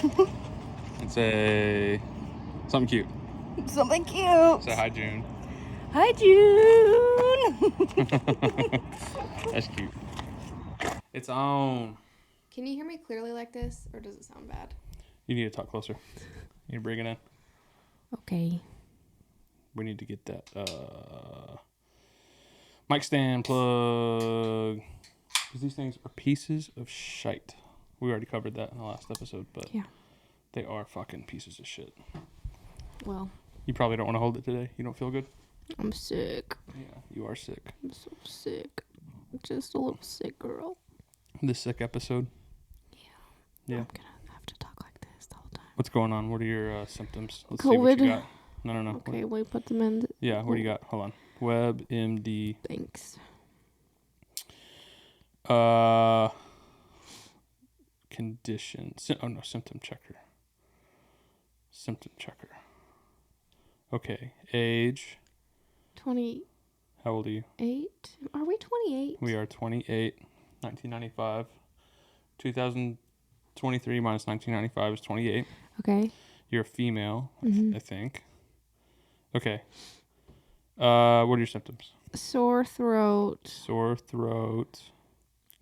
And say something cute. Something cute. Say hi, June. Hi, June. That's cute. It's on. Can you hear me clearly like this, or does it sound bad? You need to talk closer. You need to bring it in. Okay. We need to get that mic stand plug. Because these things are pieces of shite. We already covered that in the last episode, but Yeah. they are fucking pieces of shit. Well, You probably don't want to hold it today. You don't feel good? I'm sick. Yeah, you are sick. I'm so sick. Just a little sick girl. This sick episode. Yeah. I'm gonna have to talk like this the whole time. What's going on? What are your symptoms? Let's see what COVID. you got. No. Okay, we put them in. Yeah, what do you got? Hold on. WebMD. Thanks. Condition. Symptom checker. Symptom checker. Okay, age. 28. How old are you? Are we 28? We are 28. 1995. 2023 minus 1995 is 28. Okay. You're a female, Mhm. I think. Okay. What are your symptoms? Sore throat. Sore throat.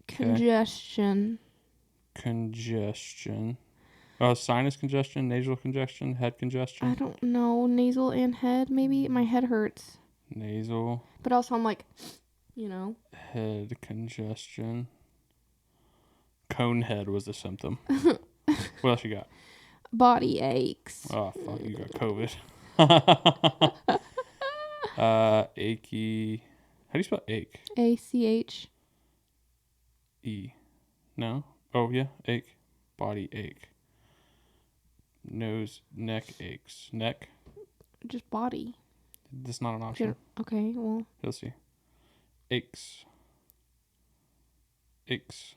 Congestion. Congestion. Sinus congestion, nasal congestion, head congestion. I don't know. Nasal and head, maybe? My head hurts. Nasal. But also I'm like, you know. Head congestion. Cone head was the symptom. What else you got? Body aches. Oh, fuck, you got COVID. Achy. How do you spell ache? ACH. E. No? Oh, yeah, ache. Body ache. Nose, neck aches. Neck? Just body. That's not an option. Okay, well. Let's see. Aches. Aches.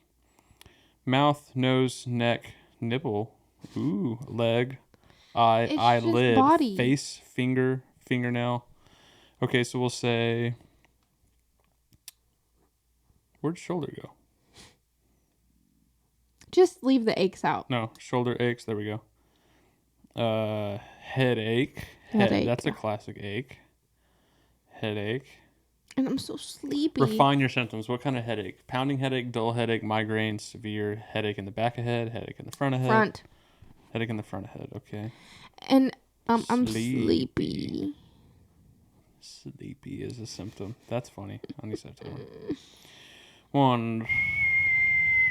Mouth, nose, neck, nipple. Ooh, leg. Eye, It's just eyelid. body. Face, finger, fingernail. Okay, so we'll say. Where'd shoulder go? Just leave the aches out. No, shoulder aches. There we go. Headache. Headache, That's a yeah. classic ache. Headache. And I'm so sleepy. Refine your symptoms. What kind of headache? Pounding headache, dull headache, migraine, severe headache in the back of head, headache in the front of head. Front. Headache in the front of head. Okay. And I'm Sleepy. sleepy. Sleepy is a symptom. That's funny. I need to say that. 1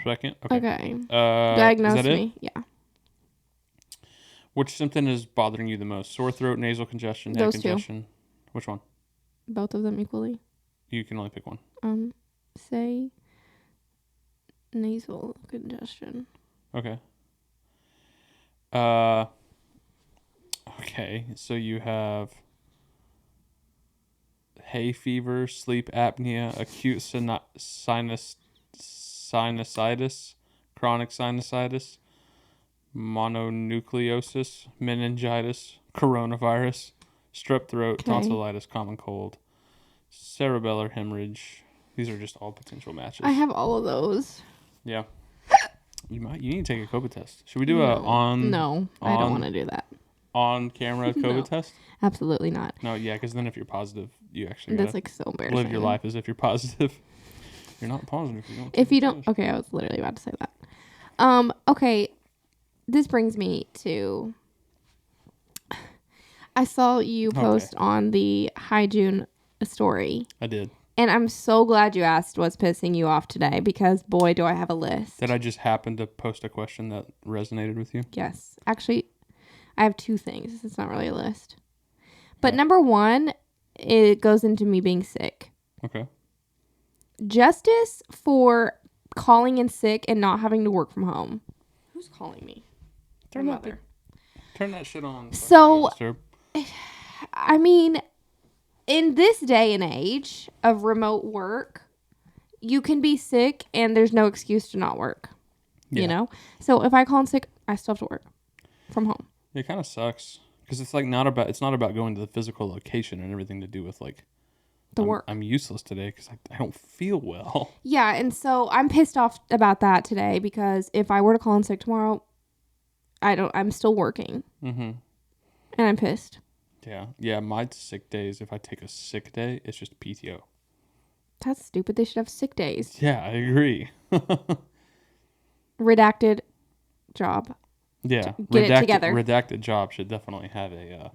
second. Okay. Is Diagnose that it? me. Yeah. Which symptom is bothering you the most? Sore throat, nasal congestion, head Those two. congestion. Which one? Both of them equally. You can only pick one. Say nasal congestion. Okay. Okay, so you have hay fever, sleep apnea, acute sinusitis, chronic sinusitis, mononucleosis, meningitis, coronavirus, strep throat, Okay. tonsillitis, common cold, cerebellar hemorrhage. These are just all potential matches. I have all of those. Yeah. You need to take a COVID test. Should we do a No, I don't want to do that. on camera COVID No. test? Absolutely not. No, yeah, because then if you're positive, you actually That's gotta like so embarrassing. live your life as if you're positive. You're not positive. You don't. If you don't, okay, I was literally about to say that. Okay, this brings me to. I saw you post on the Hi June story, I did. and I'm so glad you asked what's pissing you off today, because boy, do I have a list. Did I just happen to post a question that resonated with you? Yes, actually, I have two things. It's not really a list, but Yeah. number one, it goes into me being sick. Okay. Justice for calling in sick and not having to work from home. Who's calling me? Turn My that. mother. Turn that shit on. So- Sir. I mean, in this day and age of remote work, you can be sick and there's no excuse to not work. Yeah. You know? So if I call in sick, I still have to work from home. It kind of sucks because it's like not about going to the physical location and everything to do with like The work. I'm useless today because I don't feel well. Yeah, and so I'm pissed off about that today, because if I were to call in sick tomorrow, I'm still working. Mm-hmm. And I'm pissed. Yeah. My sick days, if I take a sick day, it's just PTO. That's stupid. They should have sick days. Yeah, I agree. Redacted job. Yeah, Get it together. Redacted job should definitely have a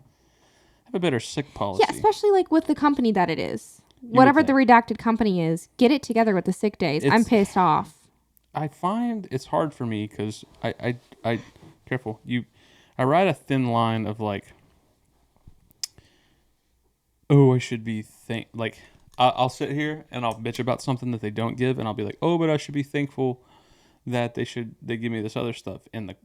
better sick policy. Yeah, especially like with the company that it is. Whatever the think. redacted company is, get it together with the sick days. I'm pissed off. I find it's hard for me because I careful I ride a thin line of like, oh, I should be I'll sit here and I'll bitch about something that they don't give, and I'll be like, oh, but I should be thankful that they give me this other stuff. And the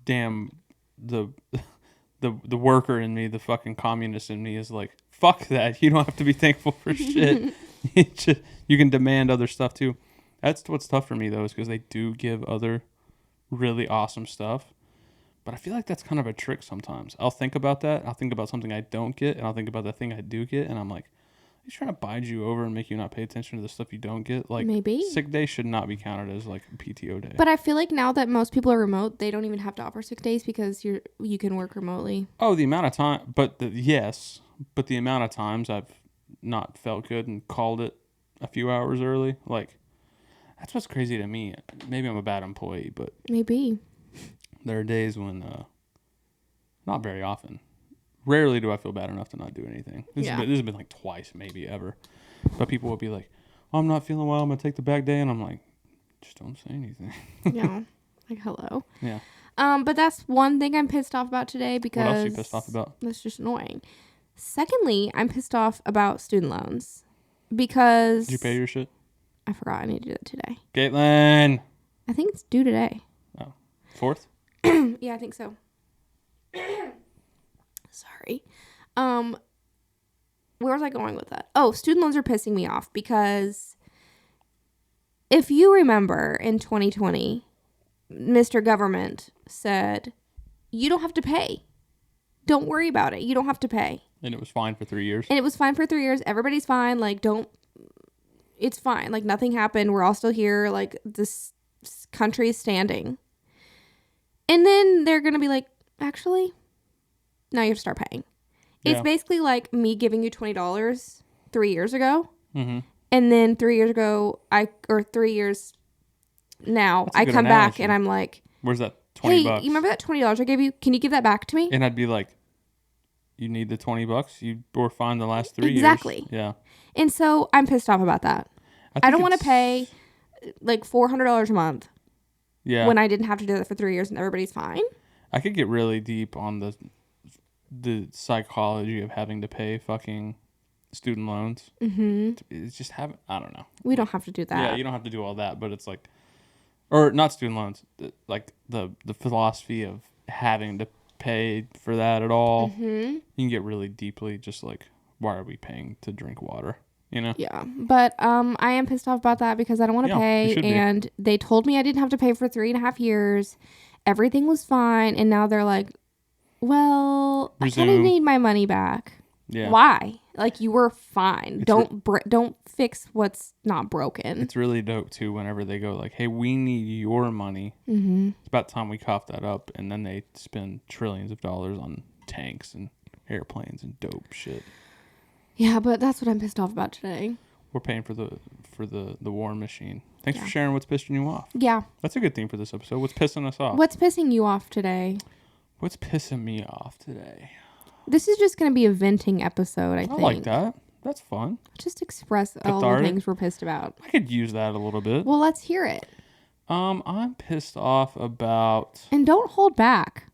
damn the worker in me, the fucking communist in me, is like, fuck that. You don't have to be thankful for shit. You can demand other stuff too. That's what's tough for me though, is because they do give other really awesome stuff. But I feel like that's kind of a trick sometimes. I'll think about that. I'll think about something I don't get, and I'll think about the thing I do get, and I'm like, he's trying to bide you over and make you not pay attention to the stuff you don't get. Like, maybe sick day should not be counted as like a PTO day. But I feel like now that most people are remote, they don't even have to offer sick days because you can work remotely. Oh, the amount of time, but the amount of times I've not felt good and called it a few hours early, like, that's what's crazy to me. Maybe I'm a bad employee, but Maybe. there are days when, not very often. Rarely do I feel bad enough to not do anything. This has been like twice, maybe ever. But people will be like, oh, I'm not feeling well, I'm going to take the back day. And I'm like, just don't say anything. Yeah. Like, hello. Yeah. But that's one thing I'm pissed off about today because... What else are you pissed off about? That's just annoying. Secondly, I'm pissed off about student loans because... Did you pay your shit? I forgot I need to do that today. Caitlin! I think it's due today. Oh. 4th? Yeah, I think so. Sorry. Where was I going with that? Oh, student loans are pissing me off because if you remember in 2020, Mr. Government said, you don't have to pay. Don't worry about it. You don't have to pay. And it was fine for 3 years? And it was fine for 3 years. Everybody's fine. Like, it's fine. Like, nothing happened. We're all still here. Like, this country is standing. And then they're going to be like, actually, now you have to start paying. Yeah. It's basically like me giving you $20 3 years ago. Mm-hmm. And then 3 years ago, 3 years now, That's a I good come analogy. back and I'm like, Where's that 20 hey, bucks? you remember that $20 I gave you? Can you give that back to me? And I'd be like, you need the 20 bucks? You were fine the last 3 years. Exactly. Yeah. And so I'm pissed off about that. I don't want to pay like $400 a month. Yeah. When I didn't have to do that for 3 years and everybody's fine. I could get really deep on the psychology of having to pay fucking student loans. Mm-hmm. It's just I don't know. We don't have to do that. Yeah, you don't have to do all that, but it's like, or not student loans, like the philosophy of having to pay for that at all. Mm-hmm. You can get really deeply just like, why are we paying to drink water? You know? Yeah, but I am pissed off about that because I don't want to Yeah, you pay, should be. and they told me I didn't have to pay for 3.5 years. Everything was fine, and now they're like, well, I kind of Resume. need my money back. Yeah. Why? Like, you were fine. It's Don't fix what's not broken. It's really dope too whenever they go like, hey, we need your money. Mm-hmm. It's about time we cough that up, and then they spend trillions of dollars on tanks and airplanes and dope shit. Yeah, but that's what I'm pissed off about today. We're paying for the war machine. Thanks Yeah. for sharing what's pissing you off. Yeah. That's a good theme for this episode. What's pissing us off? What's pissing you off today? What's pissing me off today? This is just going to be a venting episode, I I think. like that. That's fun. Just express all the Cathartic. things we're pissed about. I could use that a little bit. Well, let's hear it. I'm pissed off about. And don't hold back.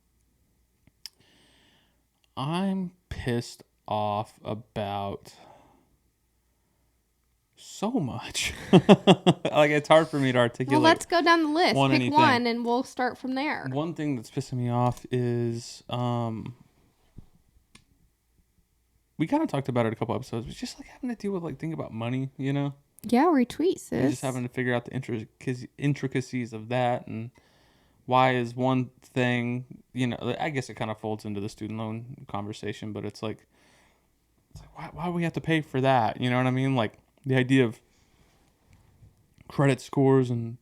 I'm pissed off about so much. Like, it's hard for me to articulate. Well, let's go down the list. Pick anything. one and we'll start from there. One thing that's pissing me off is we kind of talked about it a couple episodes. It's just like having to deal with like think about money, you know? Yeah, retweet, sis. And just having to figure out the intricacies of that, and why is one thing, you know, I guess it kind of folds into the student loan conversation, but it's like why do we have to pay for that? You know what I mean? Like the idea of credit scores and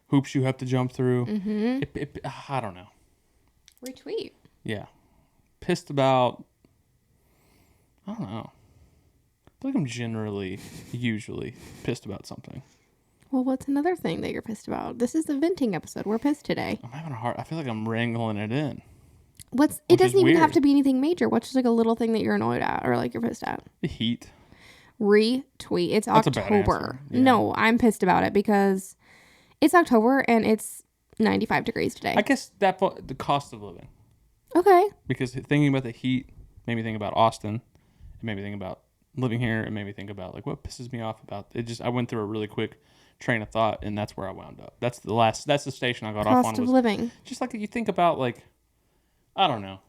hoops you have to jump through. Mm-hmm. I don't know. Retweet. Yeah. Pissed about, I don't know. I feel like I'm usually pissed about something. Well, what's another thing that you're pissed about? This is the venting episode. We're pissed today. I'm having I feel like I'm wrangling it in. It Which doesn't is even have weird. to be anything major. What's just like a little thing that you're annoyed at or like you're pissed at? The heat. Retweet. It's That's a bad October. answer. Yeah. No, I'm pissed about it because it's October and it's 95 degrees today. I guess the cost of living. Okay. Because thinking about the heat made me think about Austin. It made me think about living here. It made me think about like what pisses me off about it. Just I went through a really quick train of thought, and that's where I wound up. That's the station I got off on. Cost of Was living. just like you think about like, I don't know.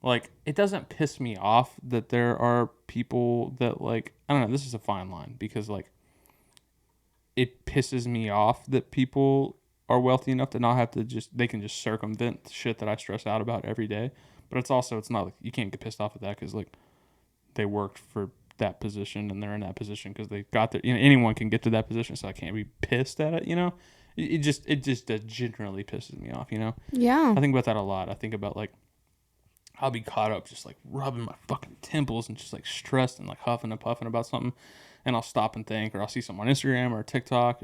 Like it doesn't piss me off that there are people that like, I don't know. This is a fine line because like it pisses me off that people are wealthy enough to not have to they can just circumvent shit that I stress out about every day. But it's not like you can't get pissed off at that because like they worked for that position and they're in that position because they got there. You know, anyone can get to that position, so I can't be pissed at it. You know, it just generally pisses me off. You know, Yeah. I think about that a lot. I think about like I'll be caught up just like rubbing my fucking temples and just like stressed and like huffing and puffing about something, and I'll stop and think, or I'll see something on Instagram or TikTok.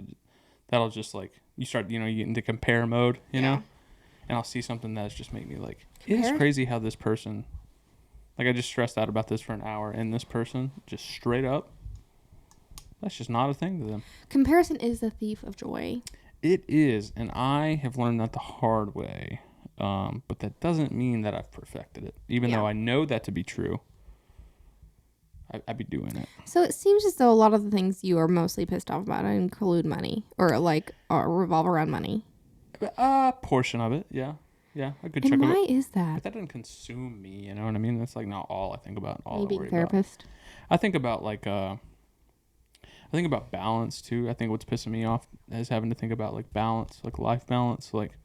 That'll just like you start, you get into compare mode, you know, and I'll see something that's just make me like, it is Compare? crazy how this person, like I just stressed out about this for an hour, and this person just straight up, that's just not a thing to them. Comparison is the thief of joy. It is, and I have learned that the hard way. But that doesn't mean that I've perfected it, even though I know that to be true. I'd be doing it. So it seems as though a lot of the things you are mostly pissed off about include money or like revolve around money. A portion of it, yeah, a good And chunk of why it. is But that? that doesn't consume me, you know what I mean? That's like not all I think about. All Me I being worry a therapist. about. I think about like I think about balance too. I think what's pissing me off is having to think about like balance, like life balance. Like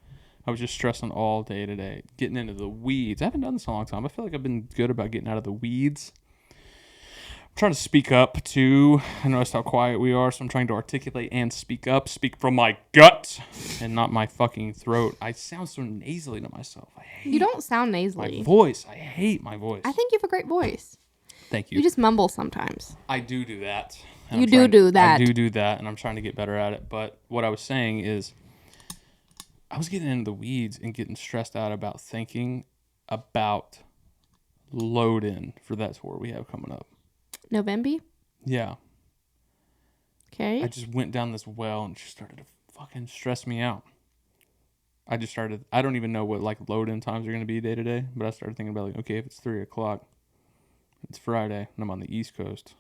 I was just stressing all day today, getting into the weeds. I haven't done this in a long time. I feel like I've been good about getting out of the weeds. I'm trying to speak up too. I noticed how quiet we are, so I'm trying to articulate and speak up. Speak from my gut and not my fucking throat. I sound so nasally to myself. I hate You don't sound my nasally. voice. I hate my voice. I think you have a great voice. Thank you. You just mumble sometimes. I do that. You I'm do trying- do that. I do that, and I'm trying to get better at it. But what I was saying is, I was getting into the weeds and getting stressed out about thinking about load in for that tour we have coming up. November? Yeah. Okay. I just went down this well and just started to fucking stress me out. I don't even know what like load in times are going to be day to day, but I started thinking about like, okay, if it's 3:00, it's Friday and I'm on the East Coast.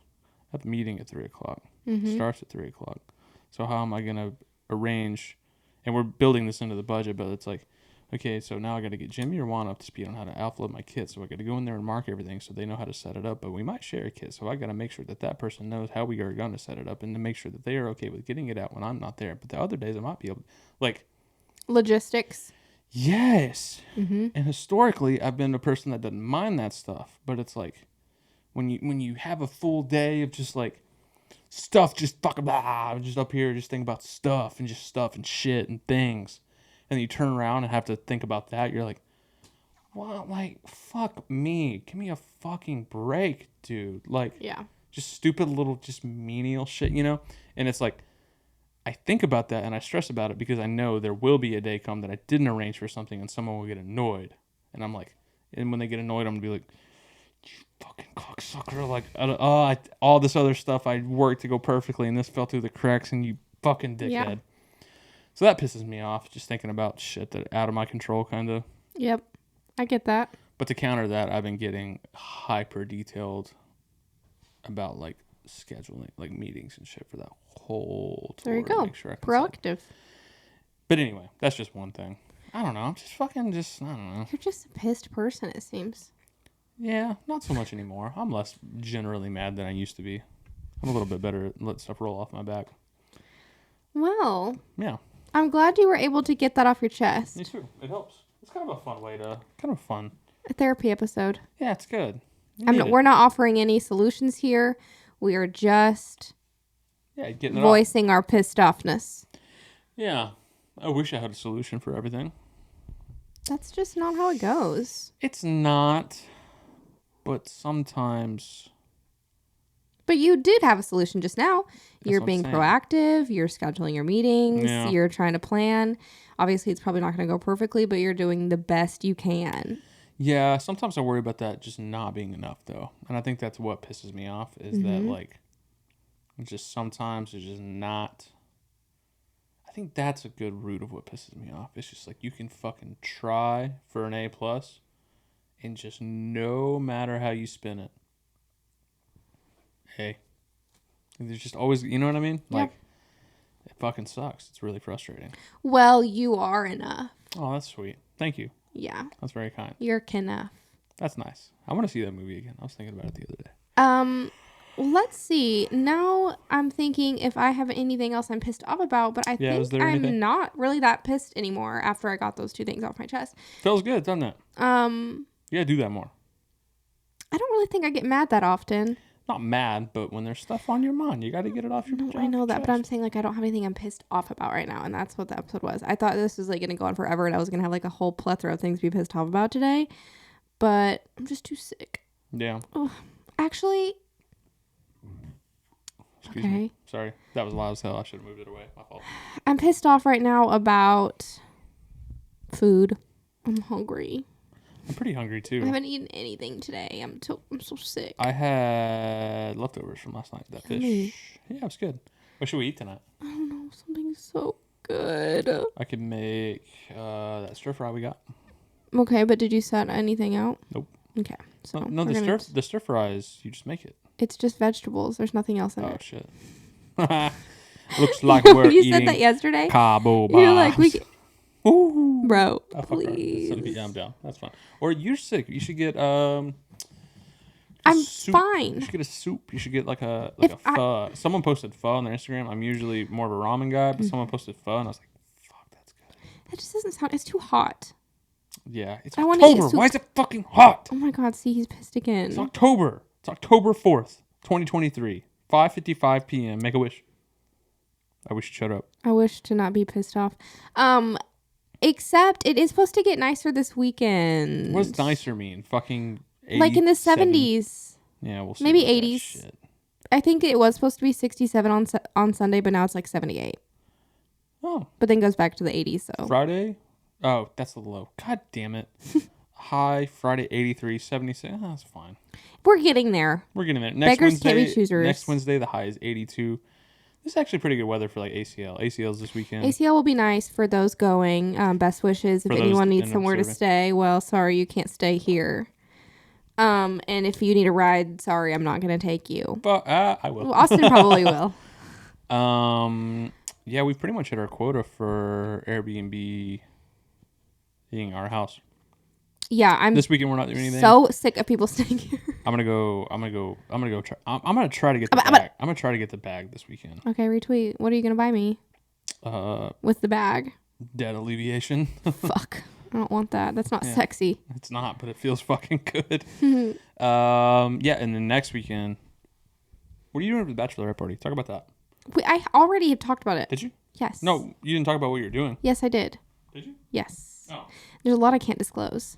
I have a meeting at 3:00. It starts at 3:00. So how am I going to arrange? And we're building this into the budget, but it's like, okay, so now I got to get Jimmy or Juan up to speed on how to outload my kit. So I got to go in there and mark everything so they know how to set it up. But we might share a kit, so I got to make sure that that person knows how we are going to set it up and to make sure that they are okay with getting it out when I'm not there. But the other days I might be able, like, Logistics. yes. Mm-hmm. And historically, I've been a person that doesn't mind that stuff. But it's like when you have a full day of just like stuff, just fucking blah, just up here, just think about stuff and shit and things. And you turn around and have to think about that. You're like, what? Like, fuck me. Give me a fucking break, dude. Like, Yeah. just stupid little, just menial shit, you know? And it's like, I think about that and I stress about it because I know there will be a day come that I didn't arrange for something and someone will get annoyed. And I'm like, and when they get annoyed, I'm going to be like, you fucking cocksucker. Like, all this other stuff I worked to go perfectly and this fell through the cracks and you fucking dickhead. Yeah. So that pisses me off, just thinking about shit that out of my control, kind of. Yep. I get that. But to counter that, I've been getting hyper detailed about like scheduling, like meetings and shit for that whole tour. There you to go. make sure I can Proactive. But anyway, that's just one thing. I don't know. I'm just fucking I don't know. You're just a pissed person, it seems. Yeah, not so much anymore. I'm less generally mad than I used to be. I'm a little bit better at letting stuff roll off my back. Well, Yeah. I'm glad you were able to get that off your chest. Me too. It helps. It's kind of a fun way to, kind of fun. A therapy episode. Yeah, it's good. You need it. We're not offering any solutions here. We are just Yeah, getting it off. voicing our pissed offness. Yeah. I wish I had a solution for everything. That's just not how it goes. It's not, but sometimes. But you did have a solution just now. You're what I'm being saying. proactive. You're scheduling your meetings. Yeah. You're trying to plan. Obviously, it's probably not going to go perfectly, but you're doing the best you can. Yeah, sometimes I worry about that just not being enough, though. And I think that's what pisses me off is that, like, it's just sometimes it's just not. I think that's a good root of what pisses me off. It's just like you can fucking try for an A+, and just no matter how you spin it, hey, there's just always, you know what I mean? Yeah. Like, it fucking sucks. It's really frustrating. Well, you are enough. Oh, that's sweet. Thank you. Yeah, That's very kind. you're enough. That's nice. I want to see that movie again. I was thinking about it the other day. Let's see. Now I'm thinking if I have anything else I'm pissed off about, but I Yeah, is think there I'm anything? not really that pissed anymore after I got those two things off my chest. Feels good, doesn't it? You gotta do that more. I don't really think I get mad that often. Not mad, but when there's stuff on your mind, you got to get it off your I know that, but I'm saying like I don't have anything I'm pissed off about right now, and that's what the episode was. I thought this was like gonna go on forever, and I was gonna have like a whole plethora of things to be pissed off about today, but I'm just too sick. Yeah. Actually, Excuse okay. me. Sorry. That was loud as hell. I should have moved it away. My fault. I'm pissed off right now about food. I'm hungry. I'm pretty hungry I too. haven't eaten anything today. I'm so sick. I had leftovers from last night. That fish. Yummy. Yeah, it was good. What should we eat tonight? I don't know, something so good. I could make that stir fry we got. Okay, but did you set anything out? Nope. Okay, so No, we're the gonna- stir fry is you just make it. It's just vegetables. There's nothing else in Oh it. shit. Looks like we're you eating said that yesterday. Cabo You're like, Bobs. Ooh. bro, Oh, fuck her. please. Yeah, I'm down. That's fine. Or you're sick. You should get I'm soup. fine. You should get a soup. You should get like a If pho. Someone posted pho on their Instagram. I'm usually more of a ramen guy, but someone posted pho, and I was like, "Fuck, that's good." That just doesn't sound. It's too hot. Yeah, it's I wanna eat October. soup. Why is it fucking hot? Oh my god, see, he's pissed again. It's October. It's October 4th, 2023, 5:55 p.m. Make a wish. I wish you'd shut up. I wish to not be pissed off. Except it is supposed to get nicer this weekend. What does nicer mean? Fucking 80, Like in the 70? 70s. Yeah, we'll see. Maybe about that 80s. shit. I think it was supposed to be 67 on Sunday, but now it's like 78. Oh, But then goes back to the 80s. So Friday? Oh, that's the low. God damn it. High Friday 83, 76. Oh, that's fine. we're getting there. We're getting there. Next Beggars can't be Wednesday, choosers. Next Wednesday, the high is 82. This is actually pretty good weather for like ACL. ACL's this weekend. ACL will be nice for those going. Best wishes. If For those anyone that needs end up somewhere to serving. stay, well, sorry, you can't stay here. And if you need a ride, sorry, I'm not going to take you. But I will. Well, Austin probably will. Yeah, we pretty much hit our quota for Airbnb being our house. Yeah, I'm This weekend we're not doing anything. so sick of people staying here. I'm gonna go try. I'm gonna try to get the bag. I'm gonna try to get the bag this weekend. Okay, retweet. What are you going to buy me with the bag? Debt alleviation. Fuck. I don't want that. That's not sexy. It's not, but it feels fucking good. Yeah, and then next weekend, what are you doing for the bachelorette party? Talk about that. I already have talked about it. Did you? Yes. No, you didn't talk about what you're doing. Yes, I did. Did you? Yes. Oh. There's a lot I can't disclose.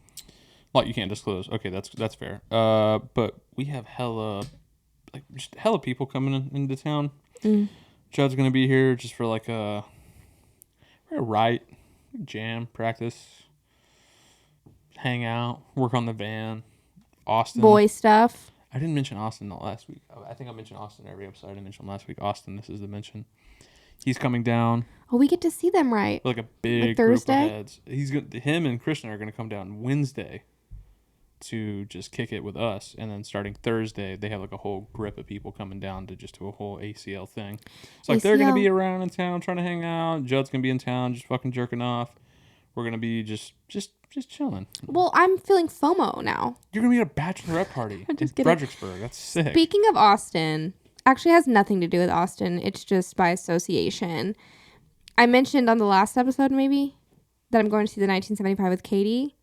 Well, you can't disclose. Okay, that's fair. But we have just hella people coming into town. Judd's gonna be here just for like we're gonna write, jam, practice, hang out, work on the van. Austin. Boy stuff. I didn't mention Austin last week. I think I mentioned Austin every episode. I didn't mention him last week. Austin, this is the mention. He's coming down. Oh, we get to see them, right? Like a big Thursday? group of heads. Him and Christian are gonna come down Wednesday to just kick it with us, and then starting Thursday they have like a whole grip of people coming down to just do a whole ACL thing. It's like they're gonna ACL. be around in town trying to hang out. Judd's gonna be in town just fucking jerking off. We're gonna be just chilling. Well, I'm feeling FOMO now. You're gonna be at a bachelorette party in just kidding. Fredericksburg. That's sick. Speaking of Austin, actually has nothing to do with Austin. It's just by association. I mentioned on the last episode maybe that I'm going to see the 1975 with Katie.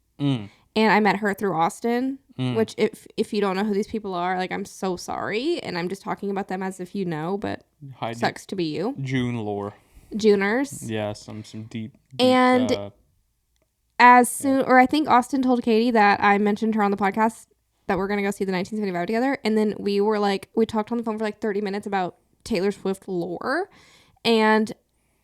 And I met her through Austin, which if you don't know who these people are, like I'm so sorry. And I'm just talking about them as if you know, but Hi, sucks to be you. June lore. Juners. Yeah, some deep And as soon, or I think Austin told Katie that I mentioned her on the podcast that we're gonna go see the 1975 together, and then we talked on the phone for like 30 minutes about Taylor Swift lore, and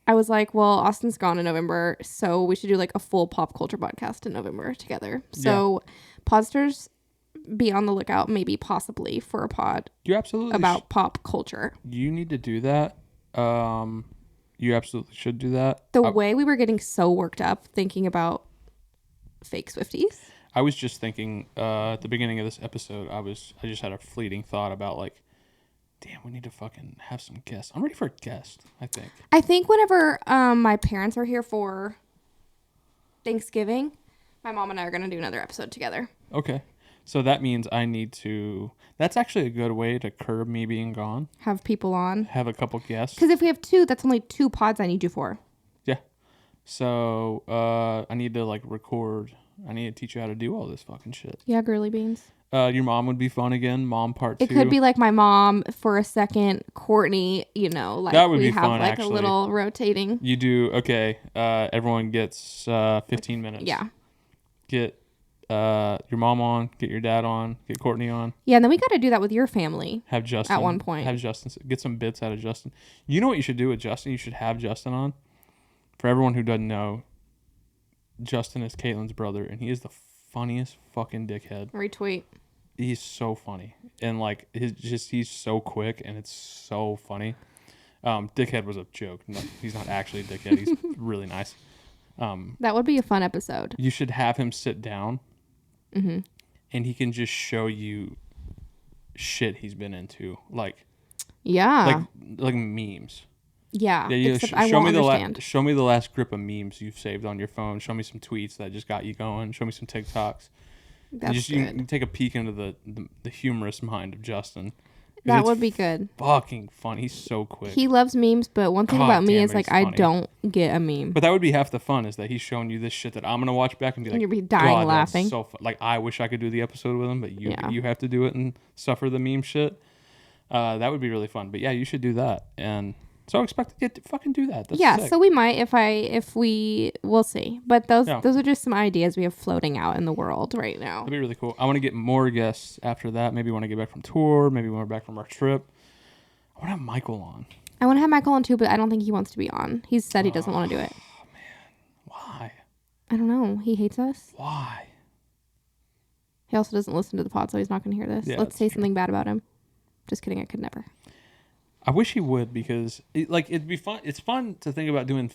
I was like, well, Austin's gone in November, so we should do like a full pop culture podcast in November together. So, Podsters, be on the lookout, maybe possibly for a pod You absolutely about pop culture. you need to do that. You absolutely should do that. The way we were getting so worked up thinking about fake Swifties. I was just thinking at the beginning of this episode, I just had a fleeting thought about like, damn, we need to fucking have some guests. I'm ready for a guest, I think. I think whenever my parents are here for Thanksgiving, my mom and I are going to do another episode together. Okay. So that means I need to, that's actually a good way to curb me being gone. Have people on. Have a couple guests. Because if we have 2, that's only 2 pods I need you for. Yeah. So I need to like record. I need to teach you how to do all this fucking shit. Yeah, girly beans. Your mom would be fun again. Mom part 2. It could be like my mom for a second, Courtney, like That would we be have fun, like actually. a little rotating. You do, okay. Everyone gets 15 minutes. Yeah. Get your mom on, get your dad on, get Courtney on, Yeah, and then we got to do that with your family. have Justin. At one point. Have Justin, get some bits out of Justin. You know what you should do with Justin? You should have Justin on. For everyone who doesn't know, Justin is Caitlin's brother, and he is the funniest fucking dickhead. Retweet. He's so funny. And like, he's so quick, and it's so funny. Dickhead was a joke. No, he's not actually a dickhead. He's really nice. That would be a fun episode. You should have him sit down, Mm-hmm. and he can just show you shit he's been into, like Yeah. like memes. Yeah. Yeah, Except I show won't me understand. show me the last grip of memes you've saved on your phone. Show me some tweets that just got you going. Show me some TikToks. That's You good. can take a peek into the humorous mind of Justin. 'Cause That it's would be good. fucking fun. He's so quick. He loves memes, but one thing God about me damn is it, like he's I funny. don't get a meme. But that would be half the fun, is that he's showing you this shit that I'm gonna watch back and be like, you'll be dying God, that's laughing. so fun. Like, I wish I could do the episode with him, but Yeah. you have to do it and suffer the meme shit. That would be really fun. But yeah, you should do that. And so I expect to get to fucking do that. That's Yeah, sick. so we might we'll see. But those Yeah. are just some ideas we have floating out in the world right now. That'd be really cool. I want to get more guests after that. Maybe when I get back from tour. Maybe when we're back from our trip. I want to have Michael on. I want to have Michael on too, but I don't think he wants to be on. He said he doesn't want to do it. Why? I don't know. He hates us. Why? He also doesn't listen to the pod, so he's not going to hear this. Yeah, Let's that's say true. something bad about him. Just kidding. I could never. I wish he would, because it'd be fun. It's fun to think about doing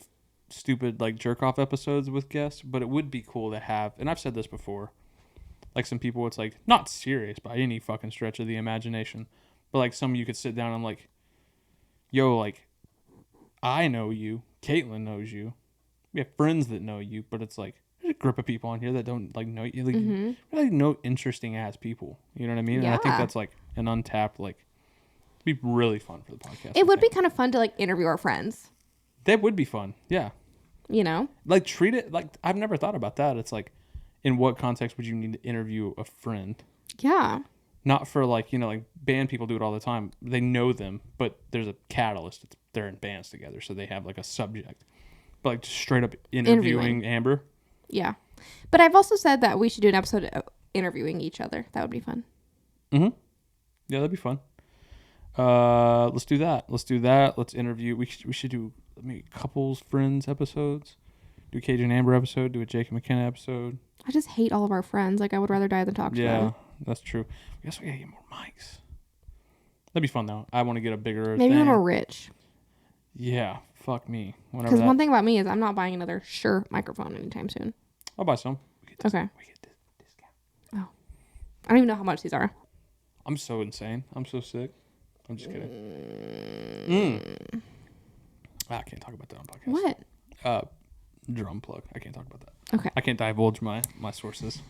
stupid like jerk off episodes with guests, but it would be cool to have. And I've said this before, like some people, it's like not serious by any fucking stretch of the imagination, but like some you could sit down and I'm like, yo, like I know you, Caitlin knows you, we have friends that know you, but it's like there's a group of people on here that don't like know you, like really know interesting ass people. You know what I mean? And I think Yeah. that's like an untapped like. Be really fun for the podcast. It would be kind of fun to like interview our friends. That would be fun. Yeah. You know? Like treat it like I've never thought about that. It's like, in what context would you need to interview a friend? Yeah. Not for like, like band people do it all the time. They know them, but there's a catalyst. They're in bands together, so they have like a subject. But like just straight up interviewing Amber. Yeah. But I've also said that we should do an episode of interviewing each other. That would be fun. Mm-hmm. Yeah, that'd be fun. Let's do that. Let's interview. We should do maybe couples, friends episodes. Do a Cajun Amber episode. Do a Jake and McKenna episode. I just hate all of our friends. Like I would rather die than talk to Yeah, them. that's true. I guess we gotta get more mics. That'd be fun though. I want to get a bigger Maybe when thing. we're rich. Yeah, fuck me. Whenever Because that, one thing about me is I'm not buying another Shure microphone anytime soon. I'll buy some. Okay. We get discount. I don't even know how much these are. I'm so insane. I'm so sick. I'm just kidding. I can't talk about that on podcast. What? Drum plug. I can't talk about that. Okay. I can't divulge my sources.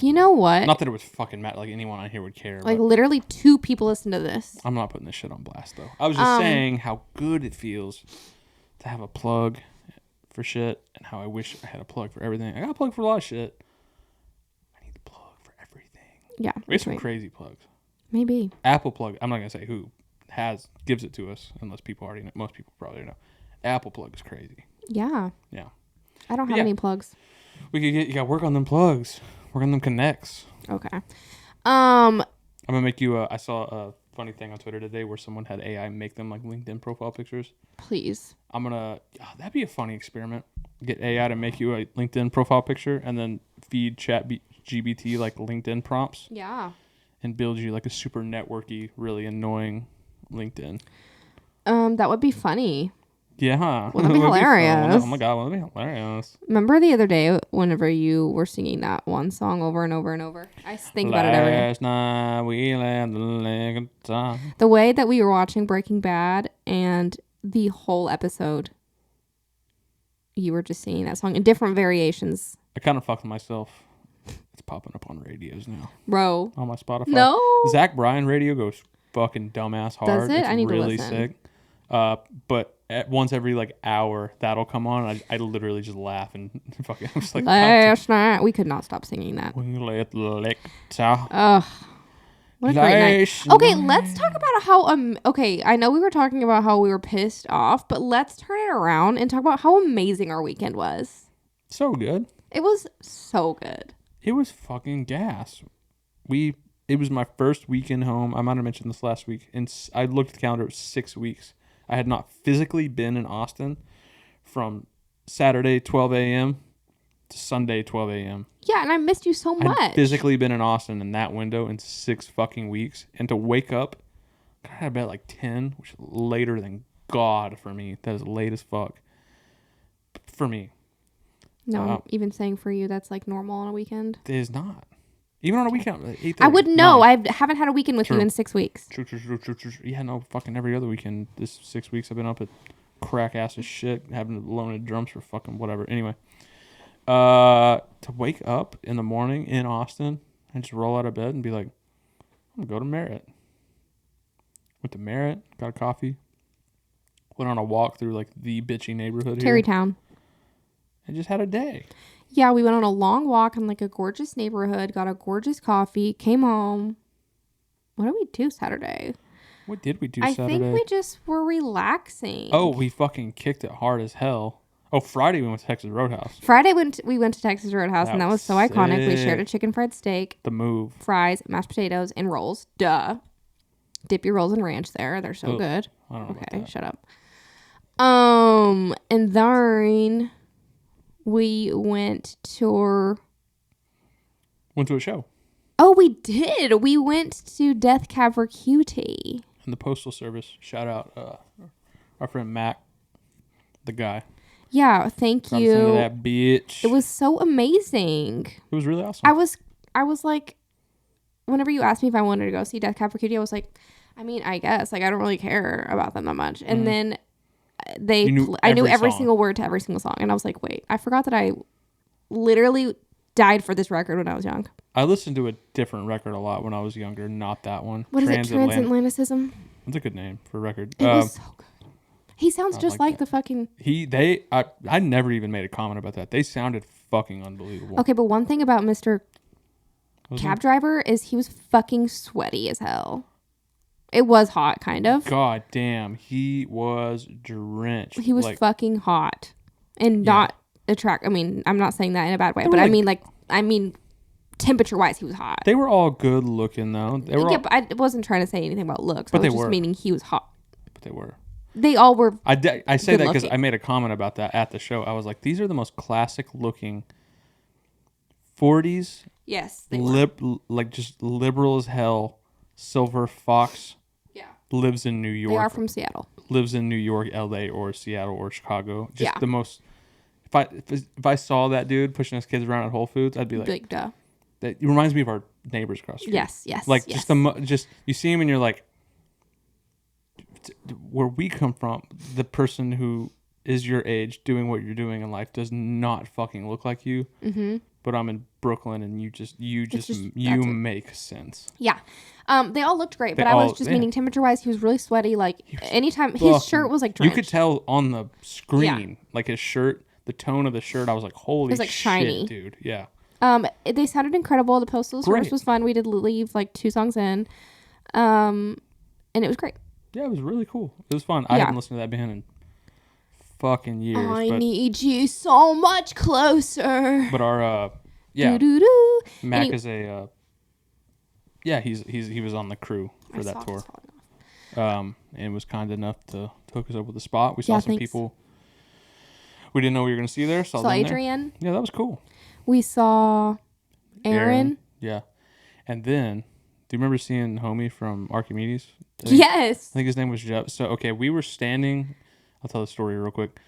You know what? Not that it would fucking matter. Like anyone on here would care. Like but literally 2 people listen to this. I'm not putting this shit on blast though. I was just saying how good it feels to have a plug for shit, and how I wish I had a plug for everything. I got a plug for a lot of shit. I need the plug for everything. Yeah. We have that's some right. crazy plugs. Maybe. Apple plug. I'm not gonna say who gives it to us, unless people already know. Most people probably know. Apple plug is crazy. Yeah. Yeah. I don't But have yeah. any plugs. You got to work on them plugs. Work on them connects. Okay. I'm gonna make you. I saw a funny thing on Twitter today where someone had AI make them like LinkedIn profile pictures. Please. I'm gonna. That'd be a funny experiment. Get AI to make you a LinkedIn profile picture and then feed ChatGPT like LinkedIn prompts Yeah. and build you like a super networky, really annoying LinkedIn. That would be funny. Yeah, huh? Well, that'd be hilarious. Oh my god, that'd be hilarious. Remember the other day whenever you were singing that one song over and over and over? I think about it every day. Last night we had the leg of time. The way that we were watching Breaking Bad and the whole episode, you were just singing that song in different variations. I kind of fucked myself. It's popping up on radios now. Bro. On my Spotify. No. Zach Bryan radio goes fucking dumbass hard. Does it? It's I need to really listen. sick. But once every like hour, that'll come on. And I literally just laugh and fucking. I'm just like, Last night. We could not stop singing that. we let the Ugh. What a great night. Okay, let's talk about how okay, I know we were talking about how we were pissed off, but let's turn it around and talk about how amazing our weekend was. So good. It was so good. It was fucking gas. It was my first weekend home. I might have mentioned this last week. And I looked at the calendar. It was 6 weeks. I had not physically been in Austin from Saturday 12 a.m. to Sunday 12 a.m. Yeah, and I missed you so much. I'd physically been in Austin in that window in 6 fucking weeks. And to wake up, I had bed at like 10, which is later than God for me. That is late as fuck. For me. No, even saying for you, that's like normal on a weekend. It is not. Even on a weekend, 8:30. I wouldn't know. 9. I haven't had a weekend with True. you in 6 weeks. True. Yeah, no, fucking every other weekend. This 6 weeks I've been up at crack ass as shit, having loaned drums for fucking whatever. Anyway, to wake up in the morning in Austin and just roll out of bed and be like, I'm gonna go to Merritt. Went to Merritt, got a coffee, went on a walk through like the bitchy neighborhood here, Terrytown. and just had a day. Yeah, we went on a long walk in like a gorgeous neighborhood, got a gorgeous coffee, came home. What did we do Saturday? What did we do I Saturday? think we just were relaxing. Oh, we fucking kicked it hard as hell. Oh, Friday we went to Texas Roadhouse. Friday we went to Texas Roadhouse, and that was so iconic. We shared a sick. chicken fried steak, The move. fries, mashed potatoes, and rolls. Duh. Dip your rolls in ranch there. They're so Ugh, good. I don't know about Okay, that. shut up. And then we went to... Went to a show. Oh, we did. We went to Death Cab for Cutie. And the Postal Service. Shout out our friend Mac, the guy. Yeah, thank Got us into you. that bitch. It was so amazing. It was really awesome. I was like, whenever you asked me if I wanted to go see Death Cab for Cutie, I was like, I mean, I guess. Like, I don't really care about them that much. And then You knew I knew every every song. single word to every single song. And I was like, wait, I forgot that I literally died for this record when I was young. I listened to a different record a lot when I was younger, not that one. What is it? Transatlanticism? That's a good name for a record. It was so good. He sounds I just like like the fucking... I never even made a comment about that. They sounded fucking unbelievable. Okay, but one thing about Mr. Was Cab Driver is he was fucking sweaty as hell. It was hot, kind of. God damn, he was drenched. He was like, fucking hot. And not attract... I mean, I'm not saying that in a bad way, They but were I mean temperature-wise, he was hot. They were all good looking though. They were Yeah, all, but I wasn't trying to say anything about looks. But I was they just were. meaning he was hot. but they were. They all were... I say that Good because looking. I made a comment about that at the show. I was like, these are the most classic looking 40s, Yes, they were. like just liberal as hell. Silver Fox Yeah. lives in New York. They are from Seattle. Lives in New York, LA, or Seattle, or Chicago. Just Yeah. the most. If I saw that dude pushing his kids around at Whole Foods, I'd be like, Big duh. that it reminds me of our neighbors across the street. Yes. Like yes. just you see him and you're like, where we come from, the person who is your age doing what you're doing in life does not fucking look like you. Mm-hmm. But I'm in Brooklyn and you just- that's it. make sense. Yeah. They all looked great, They but I was all- just yeah. meaning temperature-wise, he was really sweaty. Like, anytime... His fucking- shirt was, like, You drenched. could tell on the screen, like his shirt, the tone of the shirt. I was like, holy was, like, shit, shiny. dude. Yeah. They sounded incredible. The Postal Service Great. was fun. We did leave, like, 2 songs in. And it was great. Yeah, it was really cool. It was fun. I Yeah. haven't listened to that band in fucking years. I but need you so much closer. but our yeah, Doo-doo-doo. Mac And he- is a yeah, he was on the crew for My that sock tour. is falling off. And was kind enough to hook us up with a spot. We saw Yeah, some thanks. people we didn't know we were going to see there. Saw Saw them there. Adrian. Yeah, that was cool. We saw Aaron. Yeah. And then, do you remember seeing homie from Archimedes? I think Yes. his name was Jeff. So, okay, we were standing. I'll tell the story real quick.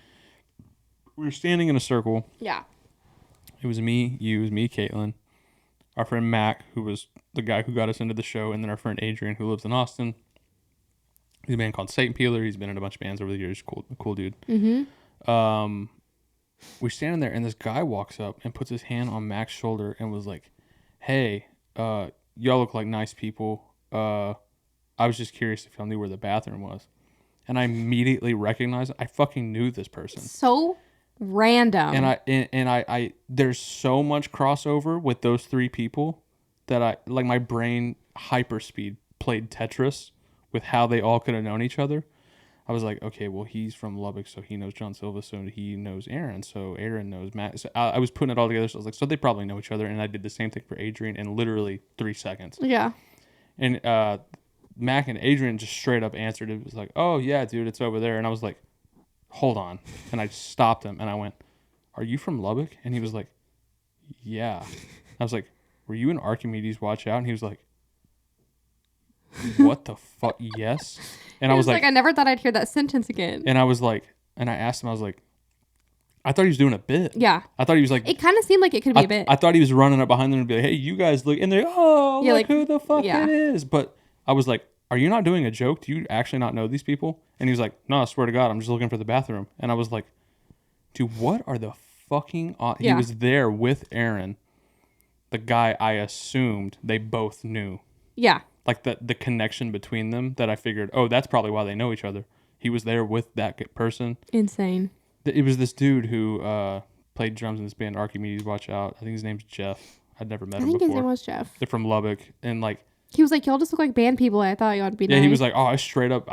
We were standing in a circle. Yeah. It was me, Caitlin, our friend Mac, who was the guy who got us into the show, and then our friend Adrian, who lives in Austin. He's a band called Satan Peeler. He's been in a bunch of bands over the years. Cool dude. Mm-hmm. We're standing there, and this guy walks up and puts his hand on Mac's shoulder and was like, "Hey, y'all look like nice people. I was just curious if y'all knew where the bathroom was." And I immediately recognized I fucking knew this person. So random. And I there's so much crossover with those three people that I like my brain hyperspeed played Tetris with how they all could have known each other. I was like, okay, well, he's from Lubbock, so he knows John Silva, so he knows Aaron, so Aaron knows Matt. So I was putting it all together, so I was like, so they probably know each other, and I did the same thing for Adrian in literally 3 seconds. Yeah. And Mac and Adrian just straight up answered. It was like, oh, yeah, dude, it's over there. And I was like, hold on. And I stopped him, and I went, are you from Lubbock? And he was like, yeah. I was like, were you in Archimedes Watch Out? And he was like, what the fuck? Yes. And I was like, I never thought I'd hear that sentence again. and I was like, and I asked him, I was like, I thought he was doing a bit. Yeah. I thought he was like, It kind of seemed like it could be a bit. I thought he was running up behind them and be like, hey, you guys look. And they're like, oh, Yeah, look like, who the fuck yeah. it is. But I was like, are you not doing a joke? Do you actually not know these people? And he was like, no, I swear to God, I'm just looking for the bathroom. And I was like, dude, what are the fucking... He Yeah. was there with Aaron, the guy I assumed they both knew. Yeah. Like the connection between them that I figured, oh, that's probably why they know each other. He was there with that person. Insane. It was this dude who played drums in this band, Archimedes Watch Out. I think his name's Jeff. I'd never met I him think before. his name was Jeff. They're from Lubbock. And like, He was like, y'all just look like band people. I thought y'all would be yeah, nice. he was like, oh, I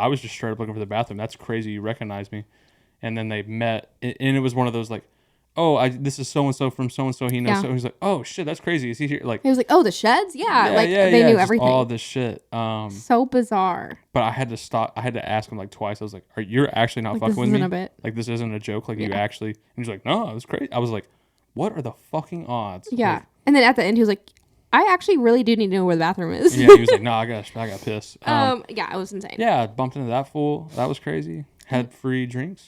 was just straight up looking for the bathroom. That's crazy. You recognize me. And then they met. And it was one of those like, oh, this is so-and-so from so-and-so. He knows. Yeah. So he's like, oh, shit, that's crazy. Is he here? Like, He was like, oh, the Sheds? Yeah. They knew just everything. all this shit. So bizarre. But I had to stop. I had to ask him like twice. I was like, you're actually not Like, fucking this with me? isn't a bit. Like, this isn't a joke? Like, you Yeah. actually... And he's like, no, it was crazy. I was like, what are the fucking odds? Yeah. Like, And then at the end, he was like, I actually really do need to know where the bathroom is. yeah, he was like, no, I got pissed. Yeah, it was insane. Yeah, I bumped into that fool. That was crazy. Had free drinks,